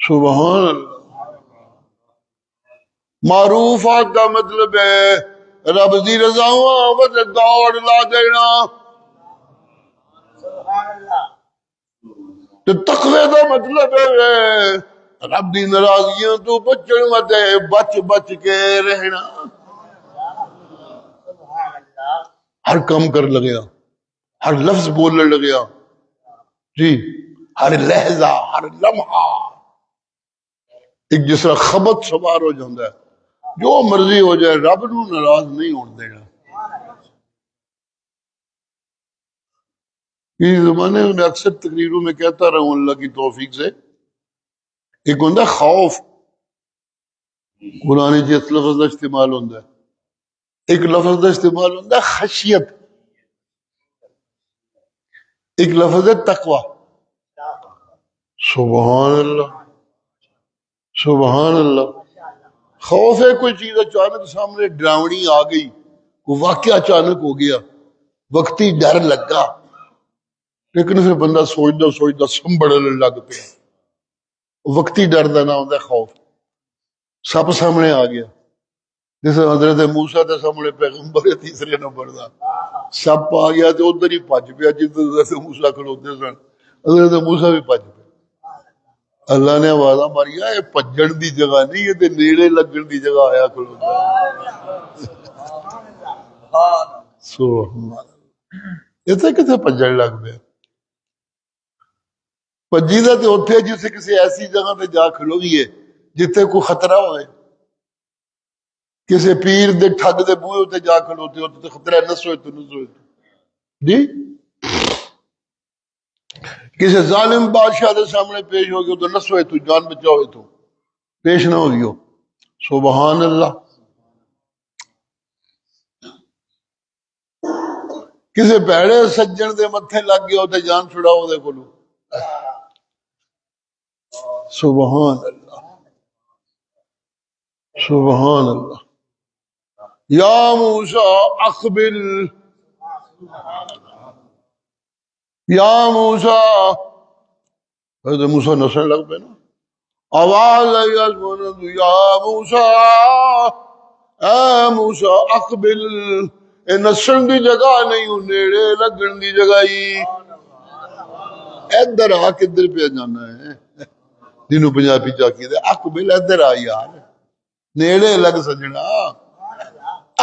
سبحان اللہ. معروفات کا مطلب ہے رب دی رضاواں وچ دوڑ لا دینا، تے تقوی دا مطلب ہے رب دی ناراضگیاں تو بچن وتے بچ بچ کے رہنا. ہر کام کر لگیا، ہر لفظ بولنے لگیا جی، ہر لہجہ، ہر لمحہ ایک جس طرح خبت سوار ہو جاتا ہے. جو مرضی ہو جائے رب نو ناراض نہیں ہونے دینا. اس زمانے میں اکثر تقریروں میں کہتا رہا ہوں اللہ کی توفیق سے، ایک ہوتا ہے خوف، قرآن جس لفظ کا استعمال ہوتا ہے. ایک لفظ کا استعمال ہوتا ہے خشیت، ایک لفظ ہے تقوی. سبحان اللہ، سبحان اللہ. خوف ہے کوئی چیز اچانک سامنے ڈراؤنی آ گئی، کوئی واقعہ اچانک ہو گیا، وقتی ڈر لگا، لیکن پھر بندہ سوچتا سوچتا سنبھڑنے لگ پیا. وقتی ڈر دا نام ہوتا ہے خوف. سپ سامنے آ گیا، جس حضرت موسیٰ کے سامنے پیغمبر تیسرے نمبر دا سپ آ گیا تو ادھر ہی بھج پیا جدھر حضرت موسیٰ کھلوتے سن. حضرت موسیٰ بھی بھج پیا. اللہ نے آوازاں ماری یہ بھجن دی جگہ نہیں، یہ تے نیڑے لگن دی جگہ آیا کھلوتا. سبحان اللہ. اتنے کتنے بھجن لگ پیا؟ بھجی دا تے اوتھے جسے کسی ایسی جگہ تے جا کھلوئیے جتھے کوئی خطرہ ہوئے. کسی پیر دے ٹھگ دے بوئے تے جا کھلوتے ہوتے تے خطرہ نسوئے تو نسوئے جی. کسی ظالم بادشاہ دے سامنے پیش ہو گئے تو نسوئے تو جان بچاؤ تو پیش نہ ہو گئے. سبحان اللہ. کسی بھڑے سجن دے متھے لگ گئے تے جان چھڑاؤ دے کولو. سبحان اللہ، سبحان اللہ. یا موسیٰ اقبل، یا موسیٰ. حضرت موسیٰ نسن لگ پہ نا، آواز آئی آسمان یا موسیٰ، اے موسیٰ اقبل. اے نسن دی جگہ نہیں، نیڑے لگن دی جگہ ہی. ادھر آ کدھر پہ جانا ہے؟ جنہوں پنجابی چاکی دے اقبل ادھر آ یار، نیڑے لگ سجنا.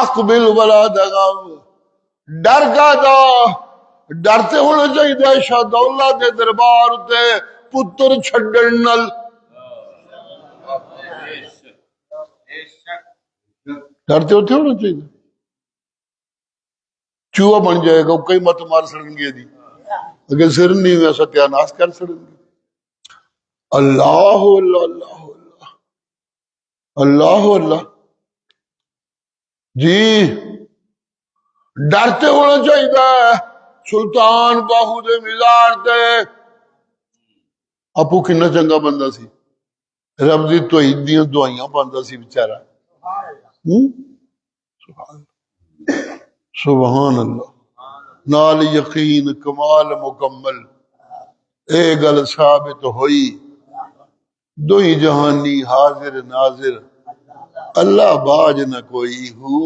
اقبل ولا تخف. ڈر کا دا ڈرتے ہونا چاہیے شاہ دولہ دے دربار تے پتر چھڈن نال. ڈرتے ہوتے ہونا چاہیے. چوہا بن جائے گا کئی مت مار سڑن گے جی، اگر سر نہیں میں ستیہ ناش کر سڑن گے. اللہ اللہ اللہ اللہ اللہ اللہ. جی ڈرتے ہونا چاہیے. سلطان باہو دے مزار تے اپو کنا چنگا بندہ سی، رب دی توحید دیاں دعائیاں پاندا سی بیچارہ. سبحان اللہ. نال یقین کمال مکمل اے گل ثابت ہوئی، دوئی جہانی حاضر ناظر اللہ باج نہ کوئی ہو.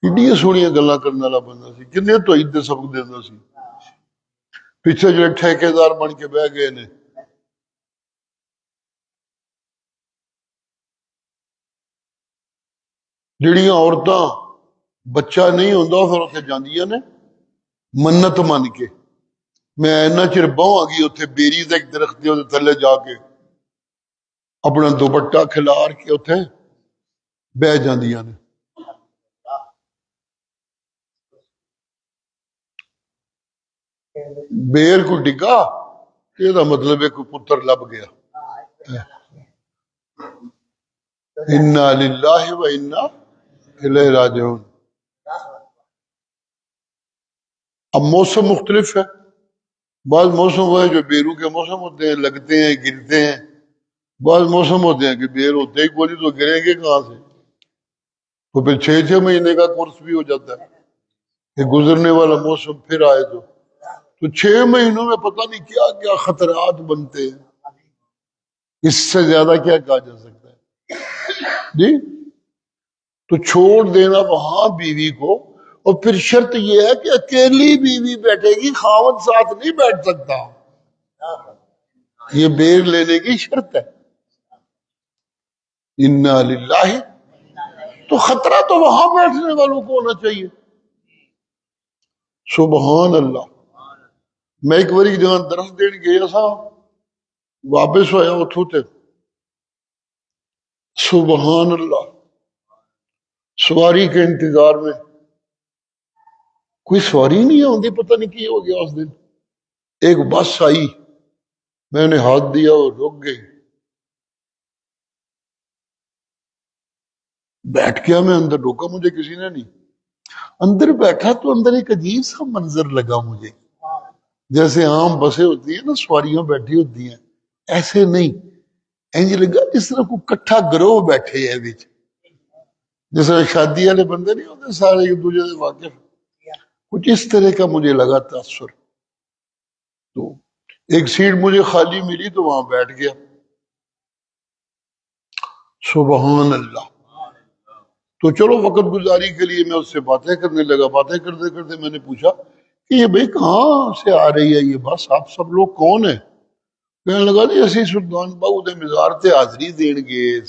ایڈیاں سونیاں گلاں کرنے والا بندہ سی, کنے توحید دے سبق دیندا سی. پیچھے جڑے ٹھیکیدار بن کے بہ گئے نے, جڑیاں عورتاں بچہ نہیں ہوندا پھر اتنے جاندیاں نے منت من کے, میں اینا چر بہواں گی اتنے بیری دے ایک درخت دے تھلے جا کے اپنا دوپٹہ کھلار کے اتنے بہ جاندیاں نے. بیر کو ڈگا یہ مطلب ہے کوئی پتر لب گیا. انا للہ و انا الیہ راجعون. اب موسم مختلف ہے, بعض موسم وہ ہے جو بیرو کے موسم ہوتے ہیں, لگتے ہیں گرتے ہیں. بعض موسم ہوتے ہیں کہ بیر ہوتے ہی کوئی تو گریں گے کہاں سے, تو پھر 6 مہینے کا کورس بھی ہو جاتا ہے کہ گزرنے والا موسم پھر آئے تو 6 مہینوں میں پتہ نہیں کیا کیا خطرات بنتے ہیں. اس سے زیادہ کیا کہا جا سکتا ہے جی. تو چھوڑ دینا وہاں بیوی کو, اور پھر شرط یہ ہے کہ اکیلی بیوی بیٹھے گی, خاوند ساتھ نہیں بیٹھ سکتا. یہ بیر لینے کی شرط ہے. انا للہ, تو خطرہ تو وہاں بیٹھنے والوں کو ہونا چاہیے. سبحان اللہ. میں ایک باری جہاں درس دین گیا تھا, واپس ہویا اتھو تے, سبحان اللہ, سواری کے انتظار میں کوئی سواری نہیں آتی, پتہ نہیں کی ہو گیا اس دن. ایک بس آئی, میں نے ہاتھ دیا اور رک گئی. بیٹھ گیا میں اندر, روکا مجھے کسی نے نہیں. اندر بیٹھا تو اندر ایک عجیب سا منظر لگا مجھے, جیسے عام بسیں ہوتی ہیں نا, سواریاں بیٹھی ہوتی ہیں, ایسے نہیں. انج لگا جس طرح کوئی کٹھا گروہ بیٹھے ہے بچ, جس طرح شادی والے بندے نہیں ہوتے سارے ایک دوسرے سے واقف, کچھ اس طرح کا مجھے لگا تاثر. تو ایک سیٹ مجھے خالی ملی تو وہاں بیٹھ گیا. سبحان اللہ. تو چلو وقت گزاری کے لیے میں اس سے باتیں کرنے لگا. باتیں کرتے کرتے میں نے پوچھا کہ یہ بھائی کہاں سے آ رہی ہے یہ بس, آپ سب لوگ کون ہیں؟ کہنے لگا جی اسی سلطان باؤ دے مزار تے حاضری دین گئے.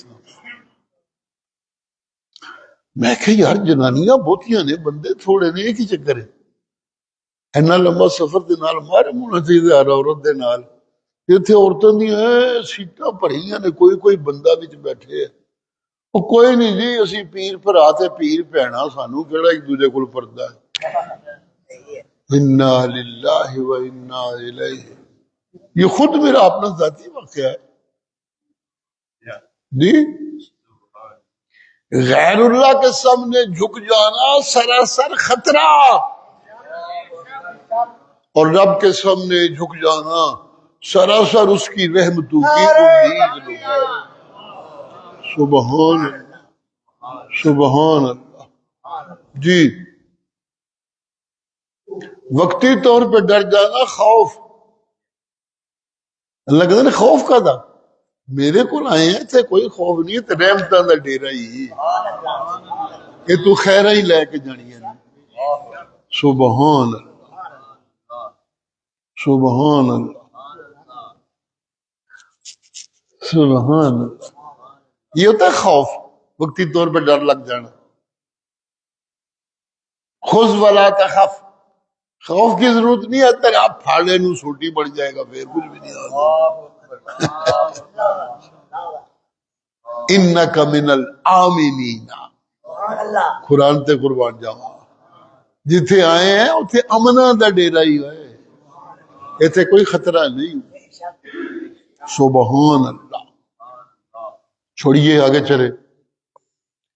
میں کہ یار جنانیاں بہتیاں نے, بندے تھوڑے نے, ایک ہی چکر ہے. اینا لمبا سفر دے نال مارے ہونا چاہیے ہر عورت دے نال. اتنے عورتوں دی سیٹاں بھریاں نے, کوئی کوئی بندہ وچ بیٹھے ہے. وہ کوئی نہیں جی, اسی پیر بھرا تے پیر بھینا, سانو کیڑا ایک دوسرے کول پردہ ہے. انا للہ و انا الیہ. یہ خود میرا اپنا ذاتی واقعہ ہے جی. غیر اللہ کے سامنے جھک جانا سراسر خطرہ, اور رب کے سامنے جھک جانا سراسر اس کی رحمتوں کی امید. سبحان اللہ, سبحان اللہ. جی وقتی طور پہ ڈر جانا, خوف لگتا نا, خوف کا تھا میرے کو آئے ہیں تے کوئی خوف نہیں ہے, رحمتاں دا ڈیرا ہی کہ تو خیرہ ہی لے کے جانی ہے. سبحان اللہ, سبحان اللہ, سبحان اللہ. یہ ہوتا ہے خوف, وقتی طور پہ ڈر لگ جانا. خذ ولا تخف, خوف کی ضرورت نہیں ہے, تیرے آپ پھاڑے نو سوٹی پڑ جائے گا, پھر کچھ بھی نہیں ہوگا. انک من الآمنین. قرآن تے قربان جاواں, جتھے آئے ہیں اتھے امنا دا ڈیرا ہی ہے, ایتھے کوئی خطرہ نہیں. سبحان اللہ. چھوڑیے آگے چلے.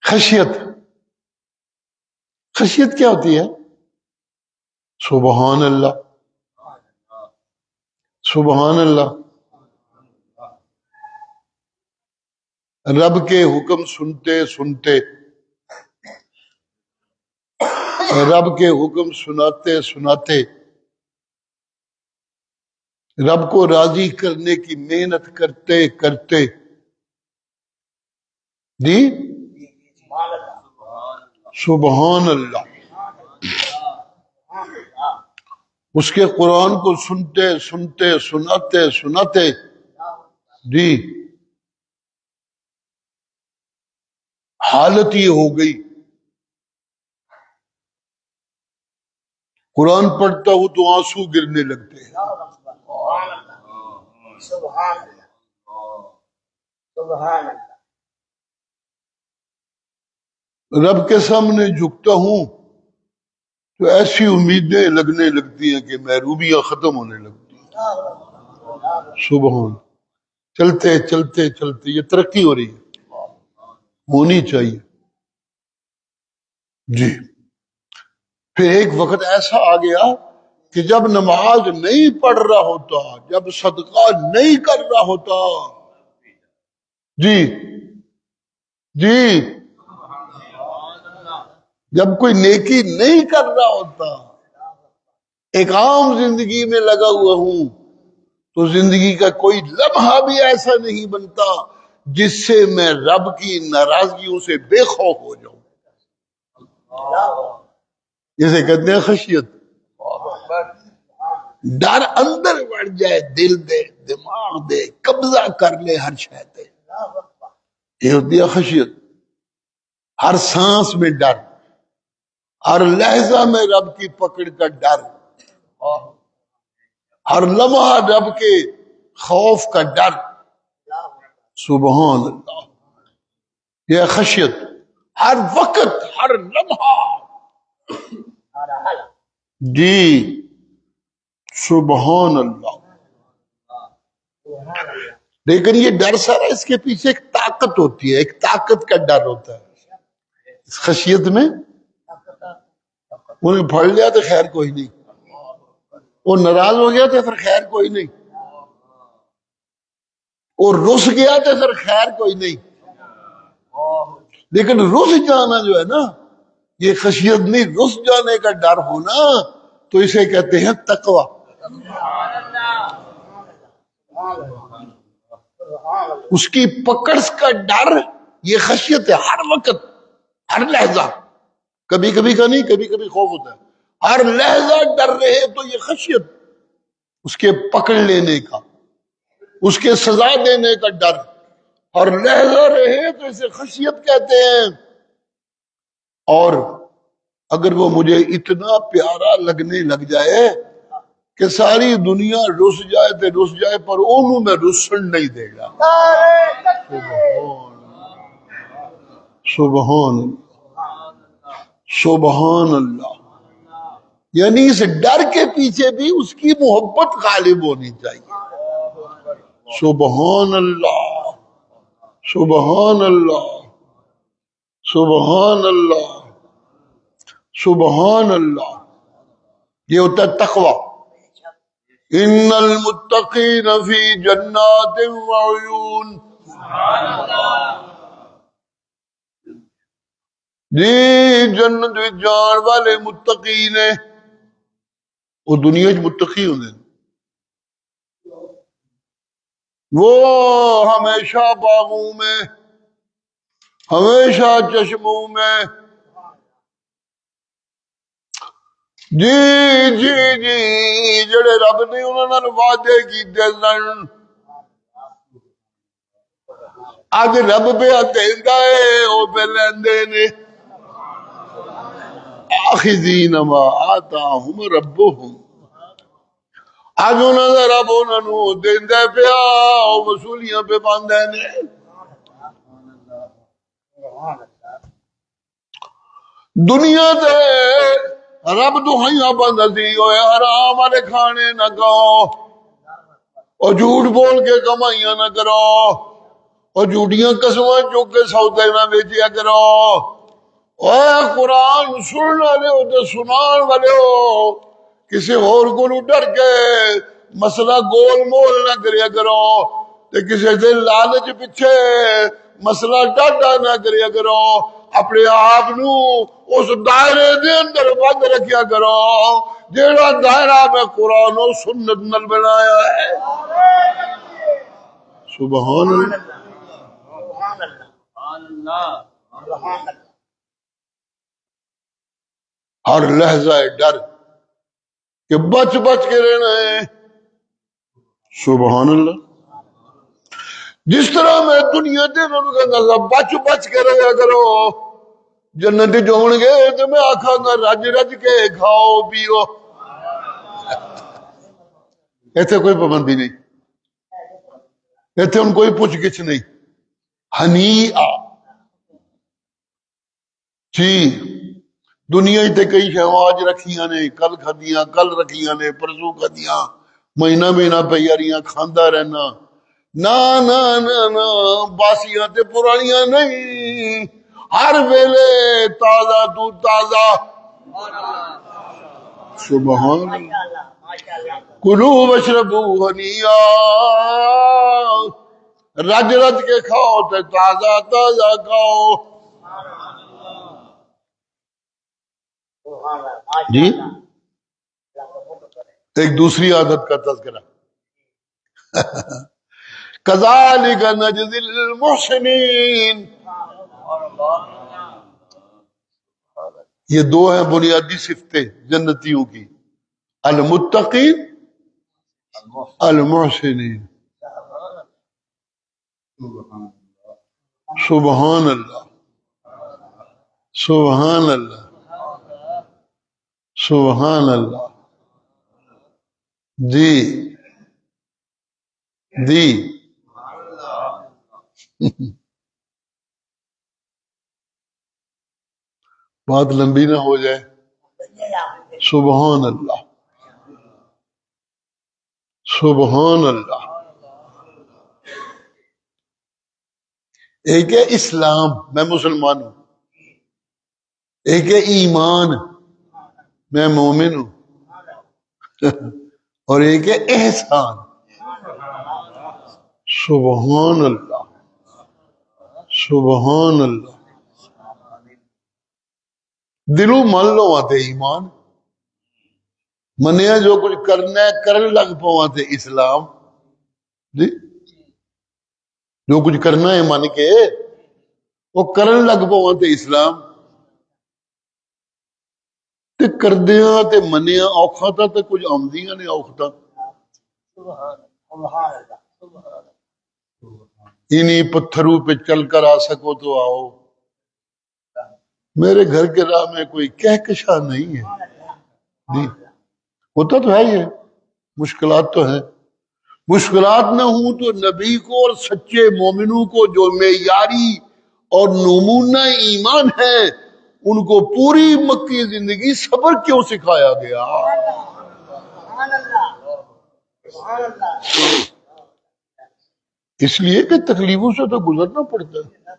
خشیت, خشیت کیا ہوتی ہے؟ سبحان اللہ, سبحان اللہ. رب کے حکم سنتے سنتے, رب کے حکم سناتے سناتے رب کو راضی کرنے کی محنت کرتے کرتے جی سبحان اللہ، اس کے قرآن کو سنتے سنتے سناتے سناتے جی حالت یہ ہو گئی، قرآن پڑھتا ہوں تو آنسو گرنے لگتے ہیں۔ سبحان اللہ، سبحان اللہ، رب کے سامنے جھکتا ہوں تو ایسی امیدیں لگنے لگتی ہیں کہ محروبیاں ختم ہونے لگتی ہیں۔ سبحان، چلتے چلتے چلتے یہ ترقی ہو رہی ہے، ہونی چاہیے جی۔ پھر ایک وقت ایسا آ گیا کہ جب نماز نہیں پڑھ رہا ہوتا، جب صدقہ نہیں کر رہا ہوتا جی جی، جب کوئی نیکی نہیں کر رہا ہوتا، ایک عام زندگی میں لگا ہوا ہوں، تو زندگی کا کوئی لمحہ بھی ایسا نہیں بنتا جس سے میں رب کی ناراضگیوں سے بے خوف ہو جاؤں، جسے کہتے ہیں خشیت، ڈر اندر بڑھ جائے، دل دے دماغ دے قبضہ کر لے ہر شے پہ، یہ ہوتی ہے خشیت۔ ہر سانس میں ڈر، ہر لہجہ میں رب کی پکڑ کا ڈر، ہر لمحہ رب کے خوف کا ڈر، سبحان اللہ، یہ خشیت، ہر وقت ہر لمحہ جی سبحان اللہ۔ لیکن یہ ڈر سارا، اس کے پیچھے ایک طاقت ہوتی ہے، ایک طاقت کا ڈر ہوتا ہے اس خشیت میں۔ انہیں پڑھ لیا تو خیر کوئی نہیں، وہ ناراض ہو گیا تو پھر خیر کوئی نہیں، اور رس گیا تو پھر خیر کوئی نہیں، لیکن رس جانا جو ہے نا، یہ خشیت نہیں، رس جانے کا ڈر ہونا تو اسے کہتے ہیں تقوی۔ اس کی پکڑ کا ڈر یہ خشیت ہے، ہر وقت ہر لہجہ، کبھی کبھی کا نہیں، کبھی کبھی خوف ہوتا ہے، ہر لہجہ ڈر رہے تو یہ خشیت، اس کے پکڑ لینے کا، اس کے سزا دینے کا ڈر، اور لہجہ رہے تو اسے خشیت کہتے ہیں۔ اور اگر وہ مجھے اتنا پیارا لگنے لگ جائے کہ ساری دنیا رس جائے تو رس جائے، پر انہوں میں رسن نہیں دے گا، سبحان سبحان اللہ۔ یعنی اس ڈر کے پیچھے بھی اس کی محبت غالب ہونی چاہیے، سبحان اللہ سبحان اللہ سبحان اللہ سبحان اللہ۔ یہ ہوتا ہے تقوی۔ ان المتقین فی جنات وعیون، جی جنت وچ جان والے متقین ہیں، وہ دنیا چ متقی ہوندے ہیں، وہ ہمیشہ باغوں میں، ہمیشہ چشموں میں، جی جی جی جڑے رب نے انہوں نے وعدے کیتے سن، اج رب پہ دیندا ہے، وہ پہ لیندے نے، آخذین ما آتاہم ربہم، اج انہوں نے رب انہوں نے دیندا پیا، وہ وصولیاں پہ باندھے نے۔ دنیا تے رب دہائیاں بندہ سی ہوئے حرام والے کھانے نہ کھاؤ، اور جھوٹ بول کے کمائیاں نہ کرو، اور جھوٹیاں قسماں چک کے سودے نہ بیچیا کرو۔ اے قرآن سننے والے ہو تو سنان والے ہو، کسی اور کو ڈر کے مسئلہ گول مول نہ کریا کرو، تے کسی دے لالچ پیچھے مسئلہ ڈاڈا نہ کریا کرو۔ اپنے آپ نو اس دائرے دے اندر بند رکھیا کرو جیڑا دائرہ میں قرآن و سنت نال بنایا ہے. سبحان اللہ. سبحان اللہ. سبحان اللہ. ہر لحظہ ڈر کہ بچ بچ کے رہنا ہے. سبحان اللہ. جس طرح میں دنیا دے بچ بچ کے رہا کرو جنت جون گے تو میں آکھاں گا رج رج کے کھاؤ پیو. ایتھے کوئی پابندی نہیں, ایتھے ان کوئی پوچھ گچھ نہیں. ہنی آ جی دنیا تے کئی شاواں آج رکھیاں نے, کل کھدیاں, کل رکھیاں نے, پرسوں کھدیاں, مہینہ مہینہ پیاریاں کھاندا رہنا. نا نا نا نا باسیاں تے پرانیاں نہیں, ہر ویلے تازہ تو تازہ. سبحان اللہ. ماشاءاللہ ماشاءاللہ. کلو واشربو ہنیا, رج رج کے کھاؤ تے تازہ تازہ کھاؤ. سبحان اللہ. جی ماشاءاللہ. اللہ قبول کرے. ایک دوسری عادت کا تذکرہ. کذالک نجزی المحسنین. یہ دو ہیں بنیادی صفتیں جنتیوں کی, المتقین المحسنین. سبحان اللہ. سبحان اللہ. سبحان اللہ. جی جی بات لمبی نہ ہو جائے. سبحان اللہ. سبحان اللہ. ایک ہے اسلام, میں مسلمان ہوں. ایک ہے ایمان, میں مومن ہوں. اور ایک ہے احسان. سبحان اللہ. سبحان اللہ. دلوں من لو آتے ایمان, منیا جو کچھ کرنا ہے کرن لگ پواتے اسلام. جی جو کچھ کرنا ہے من کے وہ کرن لگ پواتے اسلام. تے کردیاں تے منیا اوکھا تھا تے کچھ آمدیاں نے اوکھتا. سبحان اللہ. انہی پتھروں پہ چل کر آ سکو تو آؤ. میرے گھر کے راہ میں کوئی کہکشاں نہیں ہے. جی ہوتا تو ہے, یہ مشکلات تو ہیں. مشکلات نہ ہوں تو نبی کو اور سچے مومنوں کو جو معیاری اور نمونہ ایمان ہے ان کو پوری مکی زندگی صبر کیوں سکھایا گیا؟ سبحان اللہ. سبحان اللہ. اس لیے کہ تکلیفوں سے تو گزرنا پڑتا ہے,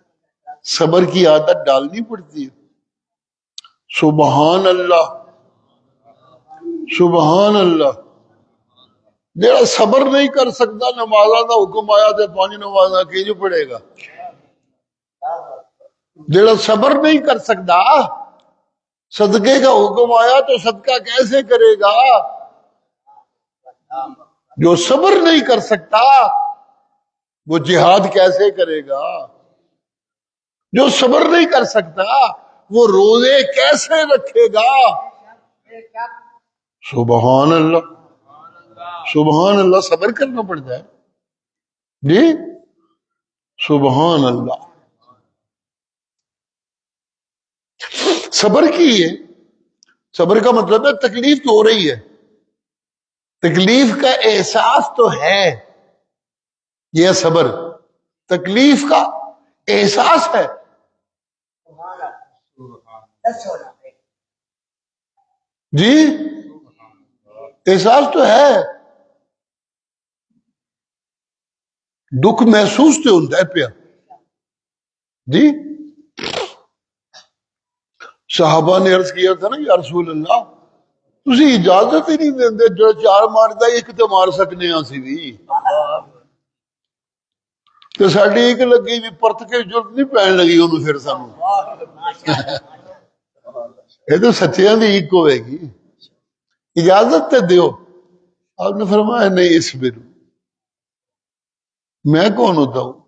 صبر کی عادت ڈالنی پڑتی ہے. سبحان اللہ. سبحان اللہ. جڑا صبر نہیں کر سکتا, نمازاں دا حکم آیا تے 5 نمازاں کی جو پڑھے گا؟ جڑا صبر نہیں کر سکتا, صدقے کا حکم آیا تو صدقہ کیسے کرے گا؟ جو صبر نہیں کر سکتا وہ جہاد کیسے کرے گا؟ جو صبر نہیں کر سکتا وہ روزے کیسے رکھے گا؟ سبحان اللہ. سبحان اللہ. صبر کرنا پڑتا ہے. جی سبحان اللہ. صبر کی ہے. صبر کا مطلب ہے تکلیف تو ہو رہی ہے, تکلیف کا احساس تو ہے, یہ صبر. تکلیف کا احساس ہے. جی احساس تو ہے, دکھ محسوس تو ہوتا ہے پیا. جی صحابہ نے عرض کیا تھا نا, یا رسول اللہ تسی اجازت ہی نہیں دیندے, جو 4 مارتا ایک تو مار سکنے ہاں سی بھی. تو ساڈی ایک لگی بھی پرت کے ضرورت نہیں پین لگی انہوں پھر سانو یہ تو سچیاں دی ایک ہوئے گی اجازت تے دیو آپ نے فرمایا نہیں اس بر میں کون ہوتا ہوں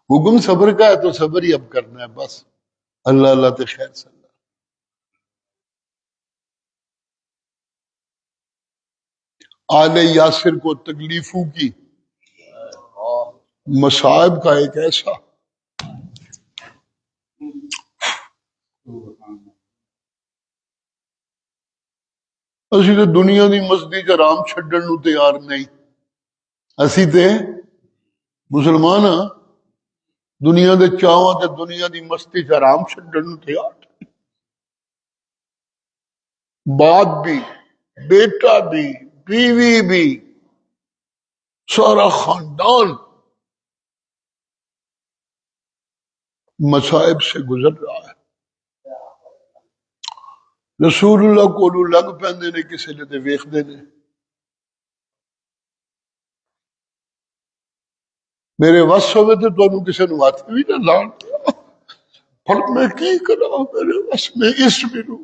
حکم صبر کا ہے تو صبر ہی اب کرنا ہے بس اللہ اللہ تے خیر صلی اللہ آل یاسر کو تکلیفوں کی مصائب کا ایک ایسا اسی تے دنیا دی مستی چ آرام چھڈن نو تیار نہیں اسی تے مسلمان ہاں دنیا دے چاواں تے دنیا دی مستی چ آرام چھڈن نو تیار باپ بھی بیٹا بھی بیوی بھی سارا خاندان مصائب سے گزر رہا ہے رسول اللہ کو لگ پیندے نے کسی نے تے ویکھدے نے میرے وس ہوئے تو تمہیں کسی نے ہاتھ بھی نہ لان پر میں کی کرا میرے وس میں اس برو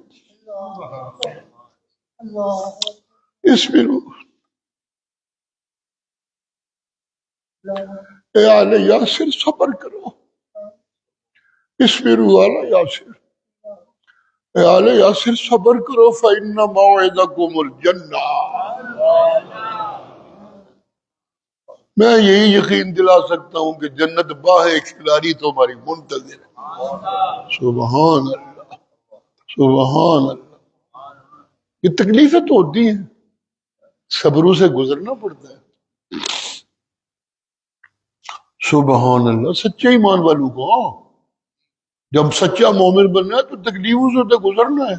اے آل یاسر صبر کرو اس برو آل یاسر اے آل یاسر صبر کرو فإن موعدکم الجنہ میں یہی یقین دلا سکتا ہوں کہ جنت باہ کھلاری تمہاری منتظر ہے سبحان اللہ سبحان اللہ یہ تکلیفیں تو ہوتی ہیں صبروں سے گزرنا پڑتا ہے سبحان اللہ سچے ایمان والوں کو جب سچا مومن بننا ہے تو تکلیفوں سے تو گزرنا ہے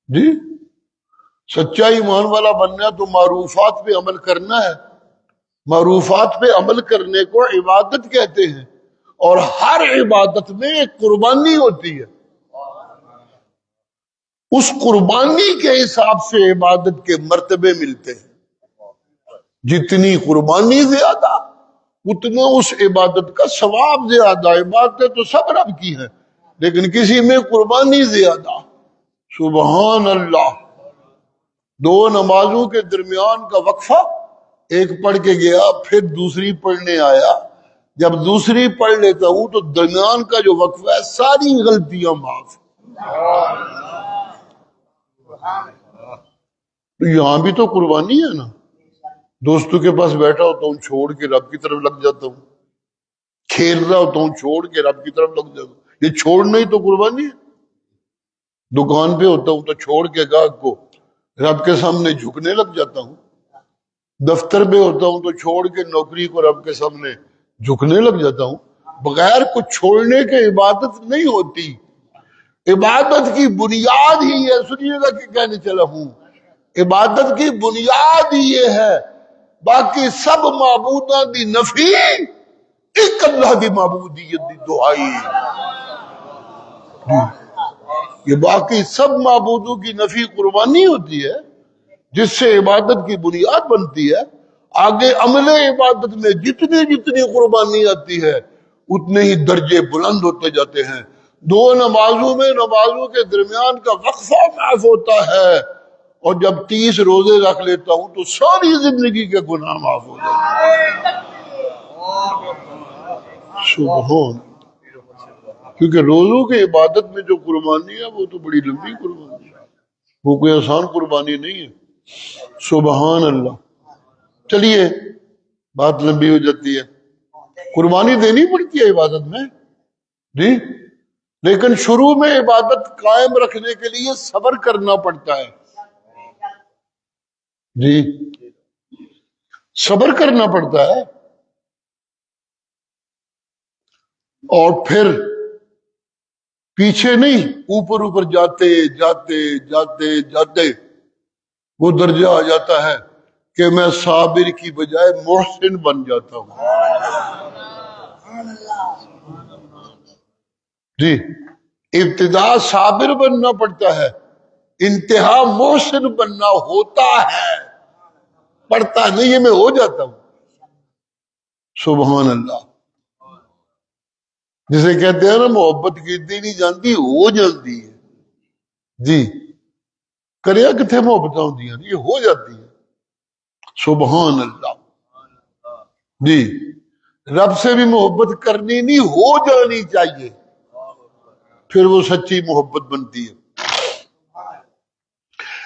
جی سچا ایمان والا بننا ہے تو معروفات پہ عمل کرنا ہے معروفات پہ عمل کرنے کو عبادت کہتے ہیں اور ہر عبادت میں ایک قربانی ہوتی ہے اس قربانی کے حساب سے عبادت کے مرتبے ملتے ہیں جتنی قربانی زیادہ اتنا اس عبادت کا ثواب زیادہ عبادتیں تو سب رب کی ہیں لیکن کسی میں قربانی زیادہ سبحان اللہ دو نمازوں کے درمیان کا وقفہ ایک پڑھ کے گیا پھر دوسری پڑھنے آیا جب دوسری پڑھ لیتا ہوں تو درمیان کا جو وقفہ ہے ساری غلطیاں معاف تو یہاں بھی تو قربانی ہے نا دوستوں کے پاس بیٹھا ہوتا ہوں چھوڑ کے رب کی طرف لگ جاتا ہوں کھیل رہا ہوتا ہوں چھوڑ کے رب کی طرف لگ جاتا ہوں یہ چھوڑنا ہی تو قربانی ہے دکان پہ ہوتا ہوں تو چھوڑ کے گاہک کو رب کے سامنے جھکنے لگ جاتا ہوں دفتر میں ہوتا ہوں تو چھوڑ کے نوکری کو رب کے سامنے جھکنے لگ جاتا ہوں بغیر کچھ چھوڑنے کے عبادت نہیں ہوتی عبادت کی بنیاد ہی ہے سنیے گا کہ کہنے چلا ہوں عبادت کی بنیاد ہی یہ ہے باقی سب معبوداں دی نفی ایک اللہ دی معبودیت دی دعائی یہ باقی سب معبودوں کی نفی قربانی ہوتی ہے جس سے عبادت کی بنیاد بنتی ہے آگے عمل عبادت میں جتنی جتنی قربانی آتی ہے اتنے ہی درجے بلند ہوتے جاتے ہیں دو نمازوں میں نمازوں کے درمیان کا وقفہ معاف ہوتا ہے اور جب 30 روزے رکھ لیتا ہوں تو ساری زندگی کے گناہ معاف ہو جاتے ہیں سبحان کیونکہ روزوں کی عبادت میں جو قربانی ہے وہ تو بڑی لمبی قربانی ہے وہ کوئی آسان قربانی نہیں ہے سبحان اللہ چلیے بات لمبی ہو جاتی ہے قربانی دینی پڑتی ہے عبادت میں جی لیکن شروع میں عبادت قائم رکھنے کے لیے صبر کرنا پڑتا ہے جی صبر کرنا پڑتا ہے اور پھر پیچھے نہیں اوپر اوپر جاتے جاتے جاتے جاتے وہ درجہ آ جاتا ہے کہ میں صابر کی بجائے محسن بن جاتا ہوں جی ابتدا صابر بننا پڑتا ہے انتہا محسن بننا ہوتا ہے پڑھتا نہیں ہے میں ہو جاتا ہوں سبحان اللہ. جسے کہتے ہیں نا محبت کیتی نہیں جانتی ہو جاتی ہے. جی کریا کتنے محبت ہوتی ہیں یہ ہو جاتی ہے. سبحان اللہ. جی رب سے بھی محبت کرنی نہیں ہو جانی چاہیے، پھر وہ سچی محبت بنتی ہے.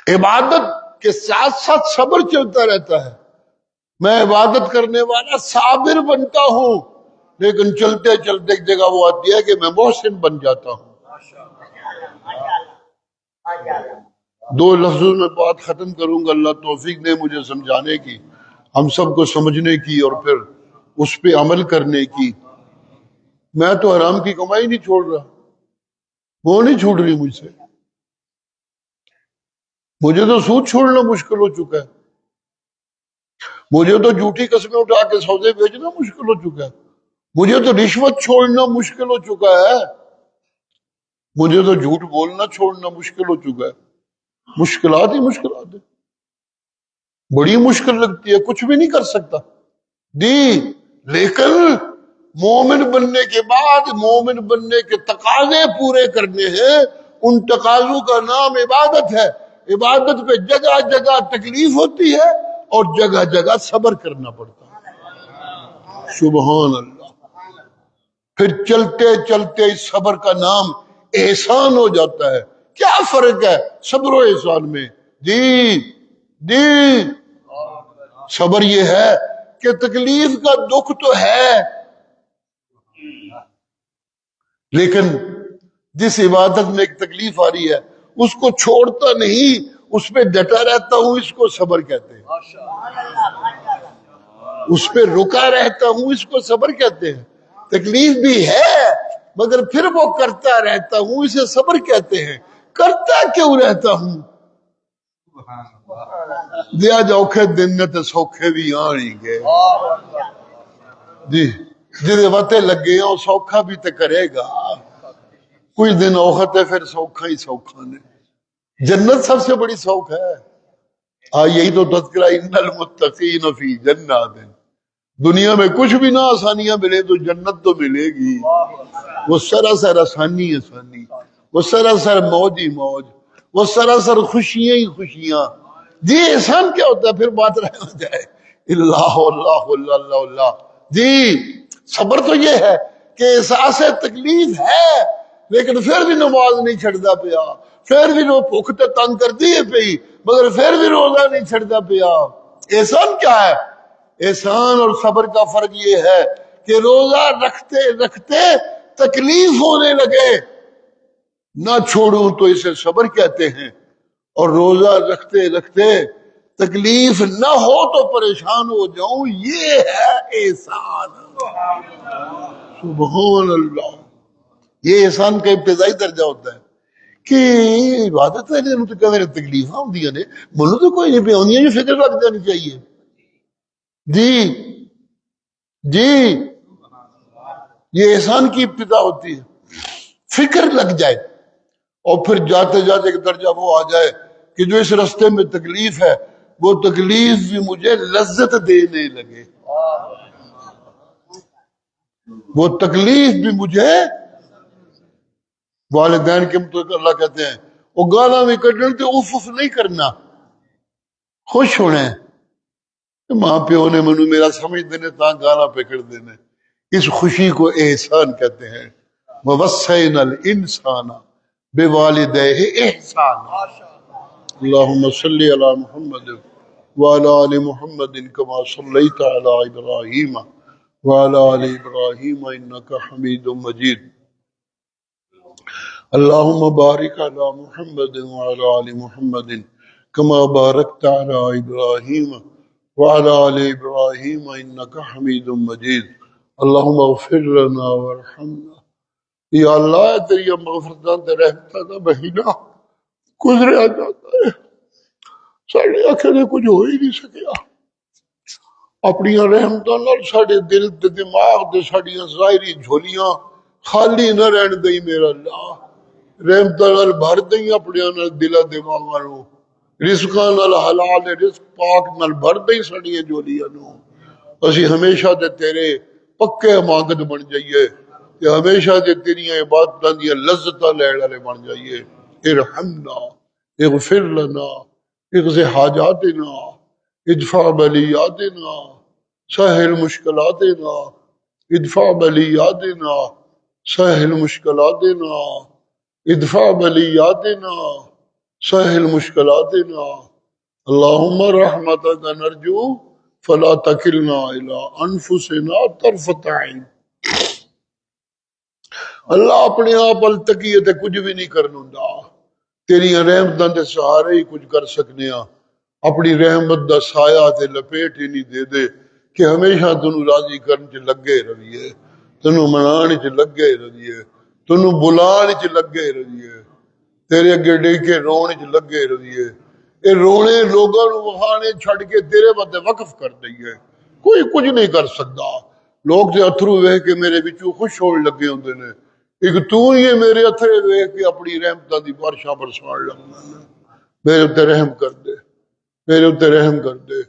عبادت کے ساتھ ساتھ صبر چلتا رہتا ہے. میں عبادت کرنے والا صابر بنتا ہوں، لیکن چلتے چلتے ایک جگہ وہ آتی ہے کہ میں محسن بن جاتا ہوں. دو لفظوں میں بات ختم کروں گا. اللہ توفیق دے مجھے سمجھانے کی، ہم سب کو سمجھنے کی اور پھر اس پہ عمل کرنے کی. میں تو حرام کی کمائی نہیں چھوڑ رہا، وہ نہیں چھوڑ رہی مجھ سے. مجھے تو سود چھوڑنا مشکل ہو چکا ہے، مجھے تو جھوٹی قسمیں اٹھا کے سودے بیچنا مشکل ہو چکا ہے، مجھے تو رشوت چھوڑنا مشکل ہو چکا ہے، مجھے تو جھوٹ بولنا چھوڑنا مشکل ہو چکا ہے. مشکلات ہی مشکلات ہیں، بڑی مشکل لگتی ہے، کچھ بھی نہیں کر سکتا. جی لیکن مومن بننے کے بعد مومن بننے کے تقاضے پورے کرنے ہیں. ان تقاضوں کا نام عبادت ہے. عبادت پہ جگہ جگہ تکلیف ہوتی ہے اور جگہ جگہ صبر کرنا پڑتا ہے. سبحان اللہ. پھر چلتے چلتے اس صبر کا نام احسان ہو جاتا ہے. کیا فرق ہے صبر و احسان میں؟ جی جی صبر یہ ہے کہ تکلیف کا دکھ تو ہے، لیکن جس عبادت میں ایک تکلیف آ رہی ہے اس کو چھوڑتا نہیں، اس پہ ڈٹا رہتا ہوں، اس کو صبر کہتے ہیں. اس پہ رکا رہتا ہوں، اس کو صبر کہتے ہیں. تکلیف بھی ہے مگر پھر وہ کرتا رہتا ہوں، اسے صبر کہتے ہیں. کرتا کیوں رہتا ہوں؟ دیا جوکھے دن نے تے سوکھے بھی آنی گے. جی جدے وتے لگے ہیں وہ سوکھا بھی تے کرے گا. کچھ دن اوقت ہے پھر سوکھا ہی سوکھا نے. جنت سب سے بڑی سوکھ ہے. یہی تو تذکرہ ان المتقین فی جنات. دنیا میں کچھ بھی نہ آسانیاں ملے تو جنت تو ملے گی. وہ سراسر آسانی آسانی، وہ سراسر موج ہی موج، وہ سراسر خوشیاں ہی خوشیاں. جی احسان کیا ہوتا ہے؟ پھر بات رہ جائے اللہ اللہ اللہ اللہ اللہ. جی صبر تو یہ ہے کہ احساس تکلیف ہے لیکن پھر بھی نماز نہیں چھڑتا پیا، پھر بھی وہ بھوک تے تنگ کر دی پئی مگر پھر بھی روزہ نہیں چھڑتا پیا. احسان کیا ہے؟ احسان اور صبر کا فرق یہ ہے کہ روزہ رکھتے رکھتے تکلیف ہونے لگے نہ چھوڑوں تو اسے صبر کہتے ہیں، اور روزہ رکھتے رکھتے تکلیف نہ ہو تو پریشان ہو جاؤں، یہ ہے احسان. سبحان اللہ. یہ احسان کا ابتدائی درجہ ہوتا ہے کہ عبادت ہے تو کہتے تکلیف ہوندیاں نے، منو تو کوئی نہیں پہ ہوندیاں، یہ فکر رکھ جانی چاہیے. جی جی یہ احسان کی ابتدا ہوتی ہے، فکر لگ جائے اور پھر جاتے جاتے ایک درجہ وہ آ جائے کہ جو اس رستے میں تکلیف ہے وہ تکلیف بھی مجھے لذت دینے لگے، وہ تکلیف بھی مجھے. والدین کے متعلق اللہ کہتے ہیں وہ گالاں بھی کڈن تے اف اف نہیں کرنا، خوش ہونا ہے. ماں پیو نے منو میرا سمجھ دینے تا گالاں پکڑ دینے. اس خوشی کو احسان کہتے ہیں. ووصینا الانسان بوالدیہ احسانا. اللہم صلی علی محمد وعلی آل محمد کما صلیت علی ابراہیم وعلی آل ابراہیم انک حمید مجید. اللہم بارک علی محمد وعلی آل محمد کما بارکت علی ابراہیم وعلی آل ابراہیم انک حمید مجید. اللہم اغفر لنا ورحمنا. یا اللہ تیری مغفرتاں تے رحمتاں دا مہینہ گزریا جاتا ہے، ساڑے آنکھیں نے کچھ ہو ہی نہیں سکیا. اپنی رحمتاں نال ساڑے دل تے دماغ تے ساڑیاں ظاہری جھولیاں خالی نہ رہن دئی میرا اللہ. رحمتاں نال بھر دئی اپنے نال دل دماغاں نو، رزقاں نال حلال رزق پاک نال بھر دئی ساڑیاں جھولیاں نو. اسی ہمیشہ تے تیرے پکے مانگت بن جائیے کہ ہمیشہ دے تیریاں عبادتاں دی لذتاں لین والے بن جائیے ارحمنا اغفر لنا اقض حاجاتنا ادفع بلیاتنا سہل مشکلاتنا ادفع بلیاتنا سہل مشکلاتنا ادفع بلیاتنا سہل مشکلاتنا اللہم رحمتک نرجو فلا تکلنا الى انفسنا طرفت عین اللہ اپنے آپ التقیے تے کچھ بھی نہیں کرنا دا تیری رحمتاں دے سہارے ہی کچھ کر سکنے ہاں اپنی رحمت دا سایہ تے لپیٹ ہی نہیں دے دے کہ ہمیشہ تنوں راضی کرن چ لگے رہیے تنوں منان چ لگے رہیے تنوں بلان چ لگے رہیے تیرے اگے ڈیکے رون چ لگے رہیے اے رونے لوگاں نوں وہانے چھڈ کے تیرے ودے وقف کر دئیے کوئی کچھ نہیں کر سکدا لوگ تے اتھرو ویکھ کے میرے وچوں خوش ہون لگے ہوندے نے ایک تو ہی ہے میرے اتھرے ویکھ کے اپنی رحمتاں دی بارشاں برسان لگدا میرے تے رحم کر دے میرے اتنے رحم کر دے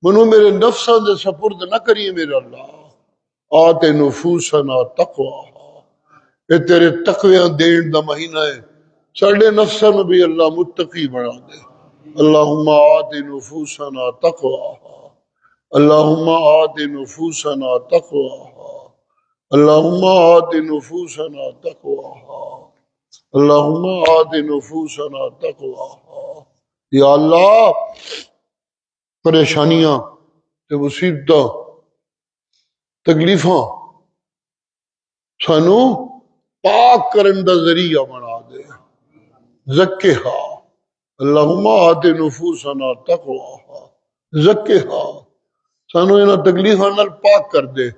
منو میرے نفساں دے سپرد نہ کریے میرا اللہ آتے نفوسنا تقواہا اے تیرے تقویاں دین دا مہینہ ہے ساڑھے نفساں بھی اللہ متقی بنا دے اللہم آتے نفوسنا تقواہا اللہم آتے نفوسنا تقواہا اللہم آتے نفوسنا تقواہا اللہم آتے نفوسنا تقواہا یا اللہ پریشانیاں تے مصیبتاں تکلیفاں سانو پاک کرن دا ذریعہ بنا دے زکیہا اللہم آت نفوسنا تقواہا زکیہا سانو انہاں تکلیفاں نال پاک کر دے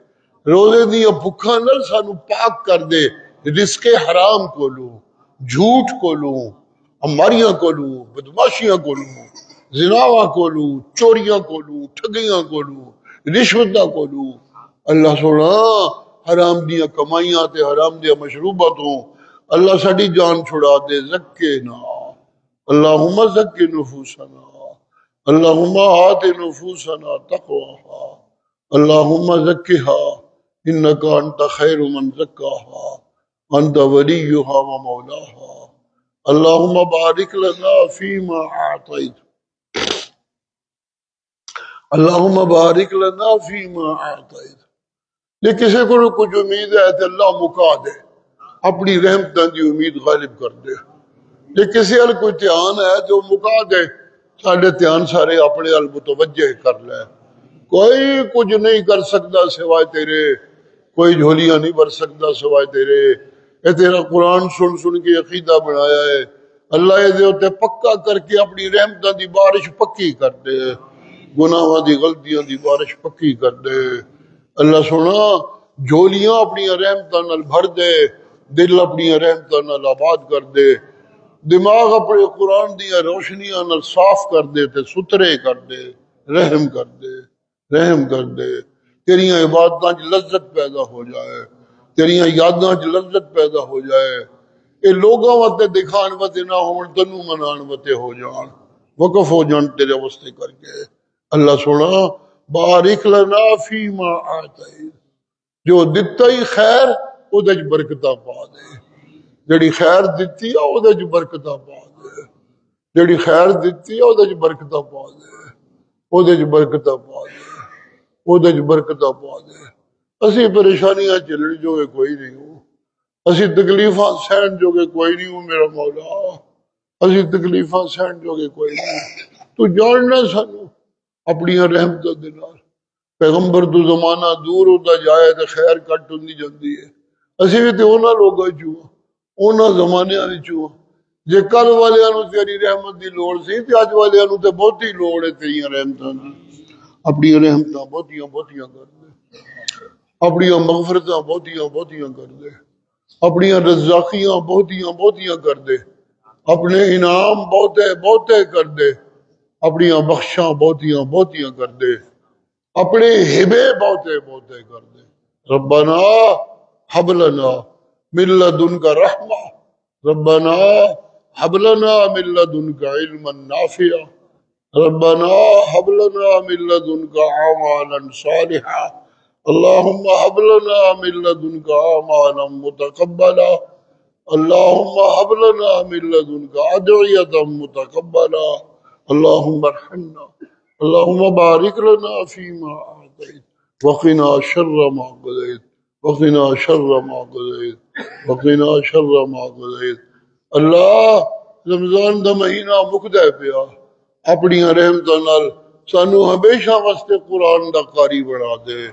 روزے دیاں بھکھاں نال سانو پاک کر دے رزق حرام کو لو جھوٹ کو لو اماریاں کو لو بدماشیاں کو لو زناواں کو لو چوریاں کو لو ٹھگیاں کو لو رشوتاں کو لو اللہ سونا حرام دیاں کمائیاں تے حرام دیاں مشروباتوں اللہ ساڈی جان چھڑا دے زکینا اللہم زکی نفوسنا اللہم آت نفوسنا تقواہا اللہم زکیہا انکا انت خیر من زکاہا انت ولیہا و مولاہا اللہم بارک لنا فیما اعطیت اللہم بارک لنا فیما اعطیت یہ کسی کو کچھ امید ہے تو اللہ مکا دے اپنی رحمتاں دی امید غالب کر دے یہ کسی ال کوئی دھیان ہے جو مکا دے ساڑھے دھیان سارے اپنے ال متوجہ کر لے کوئی کچھ نہیں کر سکتا سوائے تیرے کوئی جھولیاں نہیں بھر سکتا سوائے تیرے اے تیرا قرآن سن سن کے عقیدہ بنایا ہے اللہ یہ دے پکا کر کے اپنی رحمتاں دی بارش پکی کر دے گناہاں دی غلطیاں دی بارش پکی کر دے اللہ سونا جھولیاں اپنی رحمتاں نال بھر دے دل اپنی رحمتاں نال آباد کر دے دماغ اپنے قرآن دیا روشنیاں نال صاف کر دے تے ستھرے کر دے رحم کر دے رحم کر دے تیریاں عبادتاں چ لذت پیدا ہو جائے تیریاں یاداں چ لذت پیدا ہو جائے اے لوگاں واسطے دکھان واسطے نہ ہون تنوں منان واسطے ہو جان وقف ہو جان تیرے واسطے کر کے اللہ سونا بارک لنا فیما آتیت جو دتا ہی خیر او دے برکتاں پا دے جڑی خیر دتی ہے او دے برکتاں پا دے جڑی خیر دتی ہے او دے برکتاں پا دے او دے برکتاں پا دے او دے برکتاں پا دے اسی پریشانیاں چلن جو کوئی نہیں ہو اسی تکلیفاں سہن جو کوئی نہیں ہو میرا مولا اسی تکلیفاں سہن جو کوئی نہیں تو جاننا سانو اپنی رحمتاں دے نال پیغمبر تو زمانہ دور ہوتا جائے تو خیر کٹ ہوندی جاندی ہے اسی بھی تے انہاں لوگاں چوں انہاں زمانیاں وچوں جے کل والیاں نوں تیری رحمت دی لوڑ سی تے اج والیاں نوں تے بہتی لوڑ ہے تیریاں رحمتاں دی اپنی رحمتاں بہتیاں بہتیاں کر دے اپنی مغفرتاں بہتیاں بہتیاں کر دے اپنی رزاقیاں بہتیاں بہتیاں کر دے اپنے انعام بہتے بہتے کر دے اپنی بخشاں بہتیاں بہتیاں کر دے اپنے ہبے بہتے بہتے کر دے ربنا حب لنا من لدنک رحمہ ربنا حب لنا من لدنک علما نافعا ربنا حب لنا من لدنک اعمالا صالحا اللهم هب لنا من لدنك أعمالا متقبلا اللهم هب لنا من لدنك أدعية متقبلا اللهم ارحمنا اللهم بارك لنا فيما أعطيت وقنا شر ما قضيت وقنا شر ما قضيت وقنا شر ما قضيت اللہ رمضان دا مہینہ مکدا پیا اپنی رحمتاں نال سانو ہمیشہ واسطے قرآن دا قاری بنا دے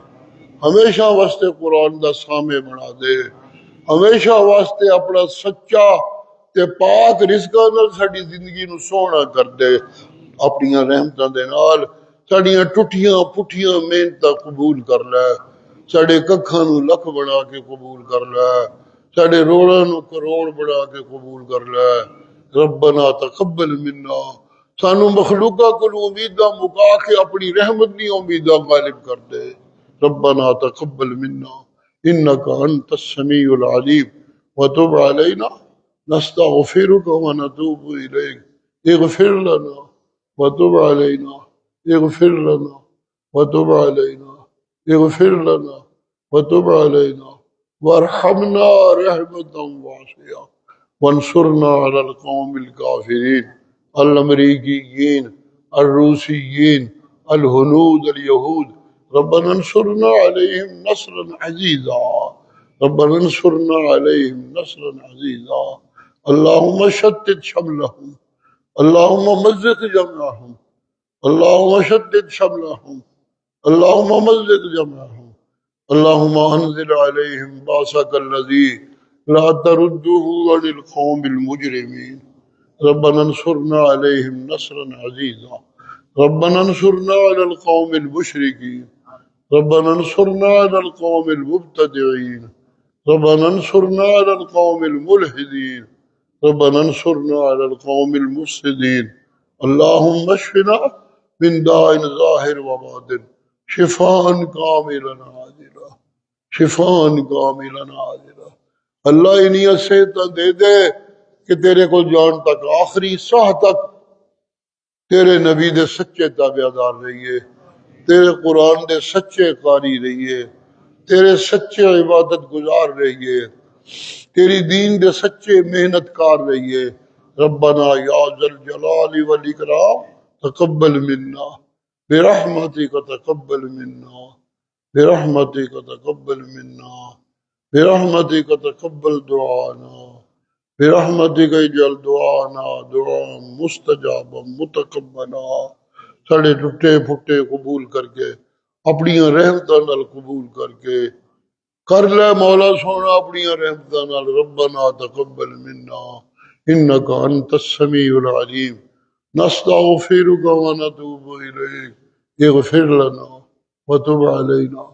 ہمیشہ واسطے قرآن دا سامع بنا دے ہمیشہ واسطے اپنا سچا تے پاک رزقاں نال ساڈی زندگی نو سوہنا کر دے اپنی رحمتاں دے نال ساڈیاں ٹوٹیاں پٹھیاں محنتاں قبول کر لے ساڈے ککھاں نو لکھ بنا کے قبول کر لے ساڈے روڑاں نو کروڑ بنا کے قبول کر لے ربنا تقبل منا سانو مخلوقاں کولوں امیداں مکا کے اپنی رحمت دی امیداں غالب کر دے ربنا تقبل منا انك انت السميع العليم وتب علينا نستغفرك ونتوب اليك اغفر لنا وتب علينا اغفر لنا وتب علينا اغفر لنا وتب علينا وارحمنا رحمة واسعة وانصرنا على القوم الكافرين الامريكيين الروسيين الهنود اليهود ربنا انصرنا عليهم نصرا عزيزا ربنا انصرنا عليهم نصرا عزيزا اللهم شتت شملهم اللهم مزق جمعهم اللهم شتت شملهم اللهم مزق جمعهم اللهم انزل عليهم باسك الذي لا ترده عن القوم المجرمين ربنا انصرنا عليهم نصرا عزيزا ربنا انصرنا على القوم المشركين ربنا انصرنا على القوم المبتدعين ربنا انصرنا على القوم الملحدين ربنا انصرنا على القوم المفسدين اللهم اشفنا من داء ظاهر وباطن شفاء كاملا عاجلا شفاء كاملا عاجلا اللہ انہی صحتاں دے دے کہ تیرے کو جان تک آخری ساہ تک تیرے نبی دے سچے تابعدار رہیے تیرے قرآن دے سچے قاری رہیے تیرے سچے عبادت گزار رہیے تیری دین دے سچے محنت کار رہیے ربنا یا ذل جلال والاکرام تقبل منا برحمتک تقبل منا برحمتک تقبل منا برحمتک تقبل دعانا برحمتک اجعل دعانا دعا مستجابا متقبلا ساڑے ٹوٹے پھٹے قبول کر کے اپنی رحمتاں نال قبول کر کے کر لے مولا سونا اپنی رحمتاں نال ربنا تقبل منا انك انت السميع العليم نستغفرك ونتوب اليك اغفر لنا وتب علينا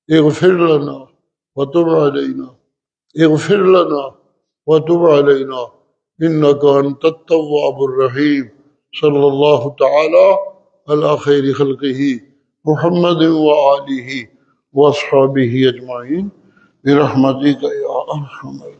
اغفر لنا وتب علينا اغفر لنا وتب علينا انك انت التواب الرحيم صلى الله تعالى على خير خلقه محمد وآله واصحابه اجمعين برحمتك يا ارحم الراحمين